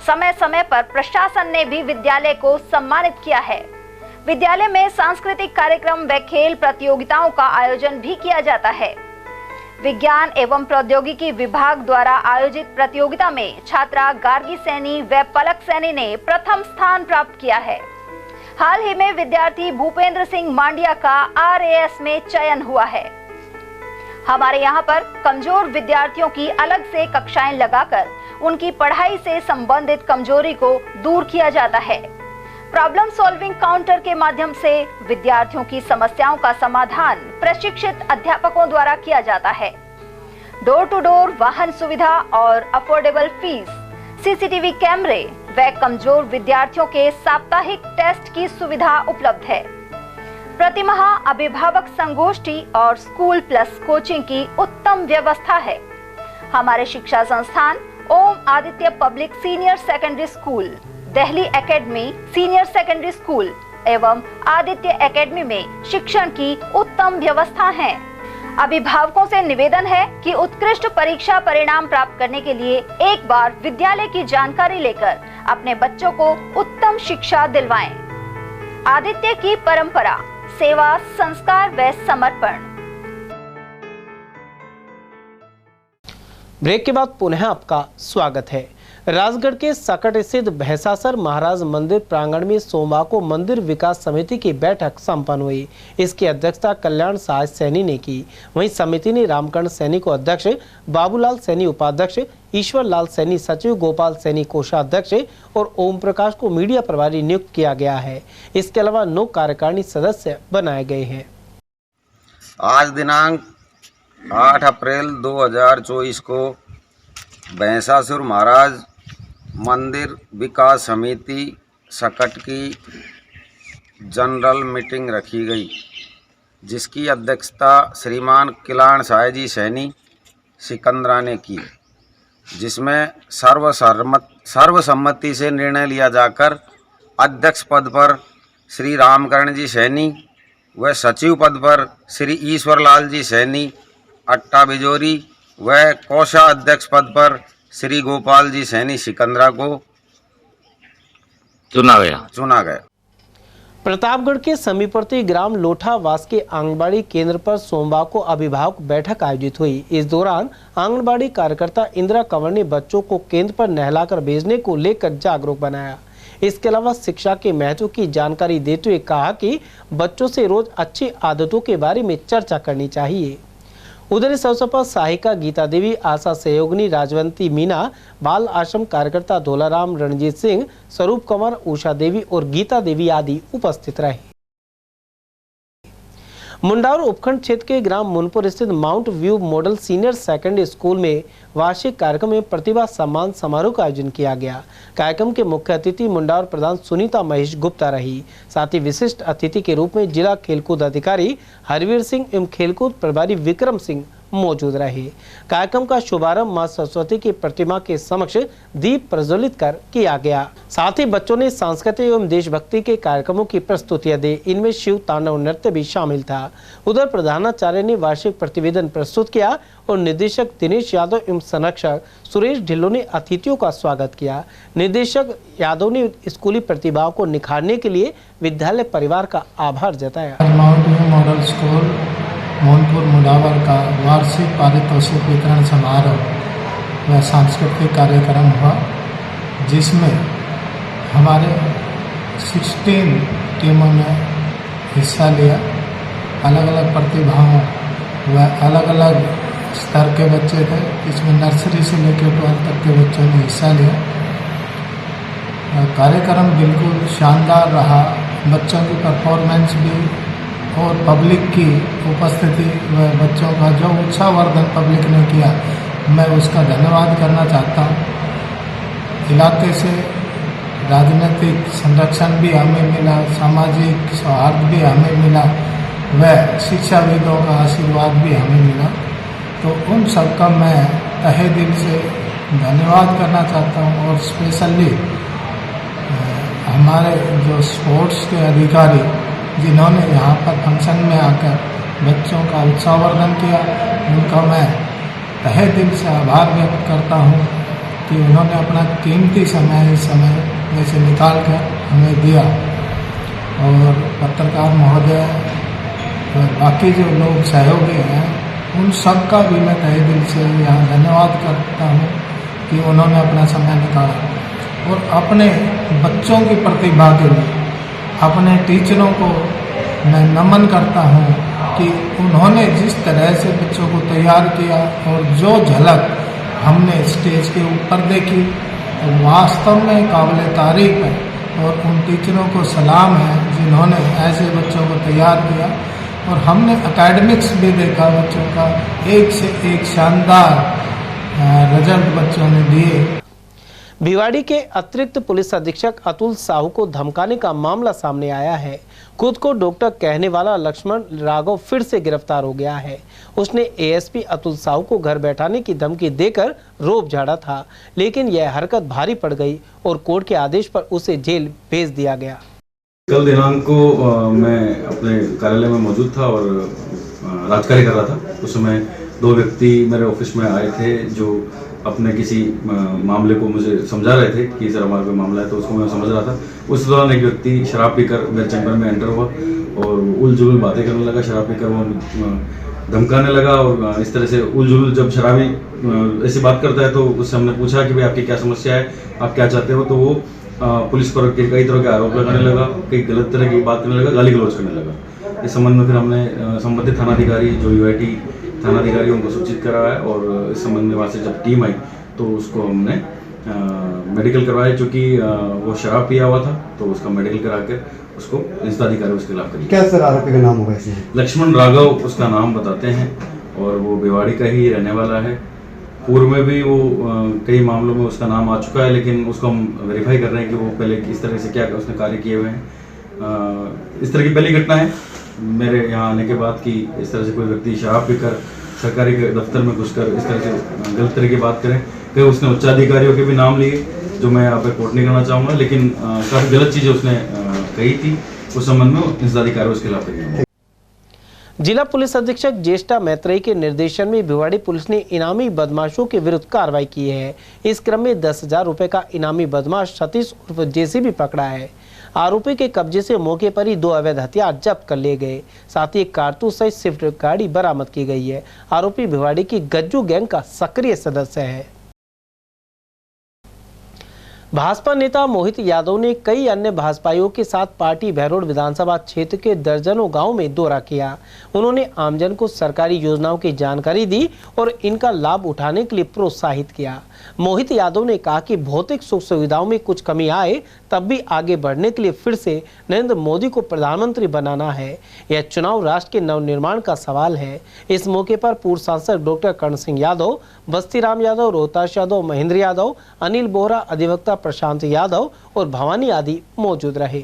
समय समय पर प्रशासन ने भी विद्यालय को सम्मानित किया है। विद्यालय में सांस्कृतिक कार्यक्रम व खेल प्रतियोगिताओं का आयोजन भी किया जाता है। विज्ञान एवं प्रौद्योगिकी विभाग द्वारा आयोजित प्रतियोगिता में छात्रा गार्गी सैनी व पलक सैनी ने प्रथम स्थान प्राप्त किया है। हाल ही में विद्यार्थी भूपेंद्र सिंह मांडिया का RAS में चयन हुआ है। हमारे यहाँ पर कमजोर विद्यार्थियों की अलग से कक्षाएं लगाकर उनकी पढ़ाई से संबंधित कमजोरी को दूर किया जाता है। प्रॉब्लम सॉल्विंग काउंटर के माध्यम से विद्यार्थियों की समस्याओं का समाधान प्रशिक्षित अध्यापकों द्वारा किया जाता है। डोर टू डोर वाहन सुविधा और अफोर्डेबल फीस, CCTV कैमरे व कमजोर विद्यार्थियों के साप्ताहिक टेस्ट की सुविधा उपलब्ध है। प्रतिमाह अभिभावक संगोष्ठी और स्कूल प्लस कोचिंग की उत्तम व्यवस्था है। हमारे शिक्षा संस्थान Om Aditya public senior secondary school, Delhi academy senior secondary school एवं आदित्य एकेडमी में शिक्षण की उत्तम व्यवस्था है। अभिभावकों से निवेदन है कि उत्कृष्ट परीक्षा परिणाम प्राप्त करने के लिए एक बार विद्यालय की जानकारी लेकर अपने बच्चों को उत्तम शिक्षा दिलवाएं। आदित्य की परंपरा, सेवा, संस्कार व समर्पण।
ब्रेक के बाद पुनः आपका स्वागत है। राजगढ़ के सकट स्थित भैंसासर महाराज मंदिर प्रांगण में सोमवार को मंदिर विकास समिति की बैठक संपन्न हुई। इसकी अध्यक्षता कल्याण साज सैनी ने की। वहीं समिति ने रामकर्ण सैनी को अध्यक्ष, बाबूलाल सैनी उपाध्यक्ष, ईश्वर लाल सैनी सचिव, गोपाल सैनी कोषाध्यक्ष और ओम प्रकाश को मीडिया प्रभारी नियुक्त किया गया है। इसके अलावा 9 कार्यकारिणी सदस्य बनाए गए हैं।
आज दिनांक 8 अप्रैल 2024 को भैंसासुर महाराज मंदिर विकास समिति सकट की जनरल मीटिंग रखी गई, जिसकी अध्यक्षता श्रीमान किलान साय जी सैनी सिकंदरा ने की, जिसमें सर्वसम्मति से निर्णय लिया जाकर अध्यक्ष पद पर श्री रामकरण जी सैनी व सचिव पद पर श्री ईश्वरलाल जी सैनी अट्टा बिजोरी व कोषाध्यक्ष पद पर श्री गोपाल जी सैनी सिकंदरा को चुना गया।
प्रतापगढ़ के समीपवर्ती ग्राम लोठावास के आंगनबाड़ी केंद्र पर सोमवार को अभिभावक बैठक आयोजित हुई। इस दौरान आंगनबाड़ी कार्यकर्ता इंदिरा कंवर ने बच्चों को केंद्र पर नहलाकर भेजने को लेकर जागरूक बनाया। इसके अलावा शिक्षा के महत्व की जानकारी देते हुए कहा कि बच्चों से रोज अच्छी आदतों के बारे में चर्चा करनी चाहिए। उधर इस अवसर पर सहायिका गीता देवी, आशा सहयोगिनी राजवंती मीना, बाल आश्रम कार्यकर्ता धोलाराम, रणजीत सिंह, स्वरूप कंवर, उषा देवी और गीता देवी आदि उपस्थित रहे। मुंडावर उपखंड क्षेत्र के ग्राम मुनपुर स्थित mount view model senior secondary school में वार्षिक कार्यक्रम में प्रतिभा सम्मान समारोह का आयोजन किया गया। कार्यक्रम के मुख्य अतिथि मुंडावर प्रधान सुनीता महेश गुप्ता रही। साथ ही विशिष्ट अतिथि के रूप में जिला खेलकूद अधिकारी हरवीर सिंह एवं खेलकूद प्रभारी विक्रम सिंह मौजूद रहे। कार्यक्रम का शुभारंभ मां सरस्वती की प्रतिमा के समक्ष दीप प्रज्वलित कर किया गया। साथ ही बच्चों ने सांस्कृतिक एवं देशभक्ति के कार्यक्रमों की प्रस्तुतियां दी। इनमें शिव तांडव नृत्य भी शामिल था। उधर प्रधानाचार्य ने वार्षिक प्रतिवेदन प्रस्तुत किया और निदेशक दिनेश यादव एवं संरक्षक सुरेश ढिल्लों ने अतिथियों का स्वागत किया। निदेशक यादव ने स्कूली प्रतिभाओं को निखारने के लिए विद्यालय परिवार का आभार जताया।
Mount view model school Mohanpur Mundawar का वार्षिक पारितोषिक वितरण समारोह व सांस्कृतिक कार्यक्रम हुआ, जिसमें हमारे 16 टीमों ने हिस्सा लिया। अलग अलग प्रतिभाओं व अलग अलग स्तर के बच्चे थे। इसमें नर्सरी से लेकर 12 तक के बच्चों ने हिस्सा लिया। कार्यक्रम बिल्कुल शानदार रहा। बच्चों की परफॉर्मेंस भी और पब्लिक की उपस्थिति व बच्चों का जो उत्साहवर्धन पब्लिक ने किया, मैं उसका धन्यवाद करना चाहता हूँ। इलाके से राजनीतिक संरक्षण भी हमें मिला, सामाजिक सौहार्द भी हमें मिला व शिक्षाविदों का आशीर्वाद भी हमें मिला। तो उन सबका मैं तहे दिल से धन्यवाद करना चाहता हूँ। और स्पेशली हमारे जो स्पोर्ट्स के अधिकारी जिन्होंने यहाँ पर फंक्शन में आकर बच्चों का उत्साहवर्धन किया, उनका मैं तहे दिल से आभार व्यक्त करता हूँ कि उन्होंने अपना कीमती समय इस समय में से निकाल कर हमें दिया। और पत्रकार महोदय और बाकी जो लोग सहयोगी हैं, उन सब का भी मैं तहे दिल से यहाँ धन्यवाद करता हूँ कि उन्होंने अपना समय निकाला। और अपने बच्चों की प्रतिभा के लिए अपने टीचरों को मैं नमन करता हूँ कि उन्होंने जिस तरह से बच्चों को तैयार किया और जो झलक हमने स्टेज के ऊपर देखी, तो वास्तव में काबिल तारीफ है। और उन टीचरों को सलाम है जिन्होंने ऐसे बच्चों को तैयार किया। और हमने एकेडमिक्स भी देखा, बच्चों का एक से एक शानदार रिजल्ट बच्चों ने दिए।
भिवाड़ी के अतिरिक्त पुलिस अधीक्षक अतुल साहू को धमकाने का मामला सामने आया है। खुद को डॉक्टर कहने वाला लक्ष्मण राघव फिर से गिरफ्तार हो गया है। उसने एएसपी अतुल साहू को घर बैठाने की धमकी देकर रोब झाड़ा था, लेकिन यह हरकत भारी पड़ गई और कोर्ट के आदेश पर उसे जेल भेज दिया गया।
कल दिनांक को मैं अपने कार्यालय में मौजूद था और राजकार्य कर रहा था। उस समय 2 व्यक्ति मेरे ऑफिस में आए थे जो अपने किसी मामले को मुझे समझा रहे थे कि सर हमारा कोई मामला है, तो उसको मैं समझ रहा था। उस दौरान एक व्यक्ति शराब पीकर मेरे चैम्बर में एंटर हुआ और उलझुल बातें करने लगा। शराब पीकर वो धमकाने लगा और इस तरह से उलझुल जब शराबी ऐसी बात करता है तो उससे हमने पूछा कि भाई आपकी क्या समस्या है, आप क्या चाहते हो। तो वो पुलिस पर कई तरह के आरोप लगाने लगा, कई गलत तरह की बात करने लगा, गाली गलौज करने लगा। इस संबंध में फिर हमने संबंधित थानाधिकारी जो यूआईटी थानाधिकारी उनको सूचित कराया और इस संबंध में वहाँ से जब टीम आई तो उसको हमने मेडिकल करवाया। चूँकि वो शराब पिया हुआ था तो उसका मेडिकल करा के उसको इंस्ताधिकारी उसके खिलाफ करी।
क्या सर आरोपी का नाम होगा इसमें?
लक्ष्मण राघव उसका नाम बताते हैं और वो भिवाड़ी का ही रहने वाला है। पूर्व में भी वो कई मामलों में उसका नाम आ चुका है, लेकिन उसको हम वेरीफाई कर रहे हैं कि वो पहले किस तरह से क्या उसने कार्य किए हुए हैं। इस तरह की पहली घटना है मेरे यहाँ आने के बाद कि इस तरह से कोई व्यक्ति शराब पीकर सरकारी दफ्तर में घुसकर इस तरह से गलत तरह की बात करें। फिर उसने उच्चाधिकारियों के भी नाम लिए, जो मैं यहाँ पे कोट नहीं करना चाहूँगा, लेकिन काफ़ी गलत चीज़ें उसने कही थी। उस संबंध में इंसदादी कार्रवाई उसके खिलाफ की।
जिला पुलिस अधीक्षक ज्येष्ठा मैत्रेयी के निर्देशन में भिवाड़ी पुलिस ने इनामी बदमाशों के विरुद्ध कार्रवाई की है। इस क्रम में 10,000 रुपए का इनामी बदमाश सतीश उर्फ जेसीबी पकड़ा है। आरोपी के कब्जे से मौके पर ही 2 अवैध हथियार जब्त कर लिए गए, साथ ही एक कारतूस सहित स्विफ्ट गाड़ी बरामद की गई है। आरोपी भिवाड़ी की गज्जू गैंग का सक्रिय सदस्य है। भाजपा नेता मोहित यादव ने कई अन्य भाजपाइयों के साथ पार्टी बहरोड विधानसभा क्षेत्र के दर्जनों गांव में दौरा किया। उन्होंने आमजन को सरकारी योजनाओं की जानकारी दी और इनका लाभ उठाने के लिए प्रोत्साहित किया। मोहित यादव ने कहा कि भौतिक सुख सुविधाओं में कुछ कमी आए तब भी आगे बढ़ने के लिए फिर से नरेंद्र मोदी को प्रधानमंत्री बनाना है। यह चुनाव राष्ट्र के नवनिर्माण का सवाल है। इस मौके पर पूर्व सांसद डॉक्टर कर्ण सिंह यादव, बस्तीराम यादव, रोहताश यादव, महेंद्र यादव, अनिल बोहरा, अधिवक्ता प्रशांत यादव और भवानी आदि मौजूद रहे।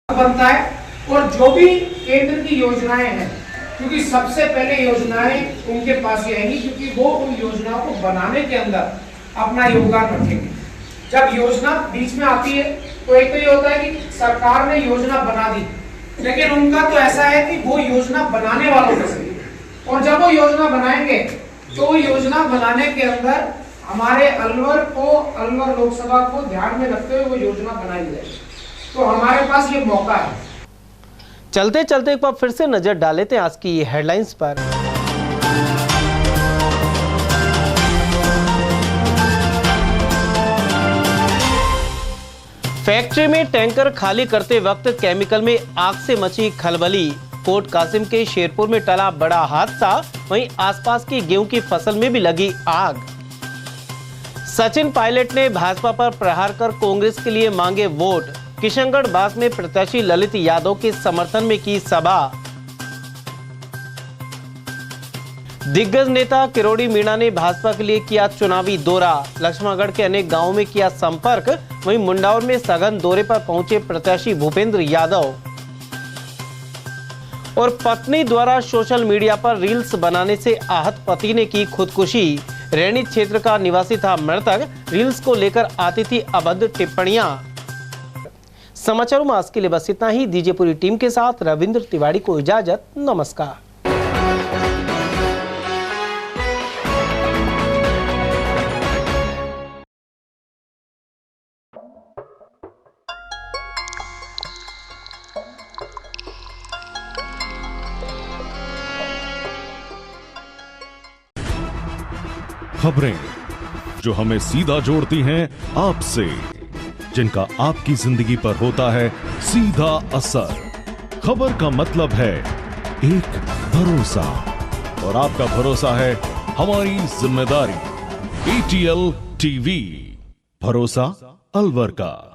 बनता है और जो भी केंद्र की योजनाएं हैं, क्योंकि सबसे पहले योजनाएं उनके पास ही आएंगी, क्योंकि वो उन योजनाओं को बनाने के अंदर अपना योगदान रखेंगे। जब योजना बीच में आती है तो एक तो ये होता है कि सरकार ने योजना बना दी, लेकिन उनका तो ऐसा है कि वो योजना बनाने वालों में से, और जब वो योजना बनाएंगे तो योजना बनाने के अंदर हमारे अलवर लोकसभा को ध्यान में रखते हुए वो योजना बनाई जाएगी। तो हमारे पास ये मौका है।
चलते चलते एक बार फिर से नजर डाल लेते हैं आज की हेडलाइंस पर। फैक्ट्री में टैंकर खाली करते वक्त केमिकल में आग से मची खलबली। कोट कासिम के शेरपुर में टला बड़ा हादसा, वहीं आसपास की गेहूं की फसल में भी लगी आग। सचिन पायलट ने भाजपा पर प्रहार कर कांग्रेस के लिए मांगे वोट। किशनगढ़ बास में प्रत्याशी ललित यादव के समर्थन में की सभा। दिग्गज नेता किरोड़ी मीणा ने भाजपा के लिए किया चुनावी दौरा। लक्ष्मणगढ़ के अनेक गांवों में किया संपर्क। वहीं मुंडावर में सघन दौरे पर पहुंचे प्रत्याशी भूपेंद्र यादव। और पत्नी द्वारा सोशल मीडिया पर रील्स बनाने से आहत पति ने की खुदकुशी। रैनी क्षेत्र का निवासी था मृतक। रील्स को लेकर आती थी अभद्र टिप्पणियां। समाचारों में आज के लिए बस इतना ही। दीजिए पूरी टीम के साथ रविंद्र तिवारी को इजाजत। नमस्कार।
खबरें जो हमें सीधा जोड़ती हैं आपसे, जिनका आपकी जिंदगी पर होता है सीधा असर। खबर का मतलब है एक भरोसा, और आपका भरोसा है हमारी जिम्मेदारी। ATL TV, भरोसा अलवर का।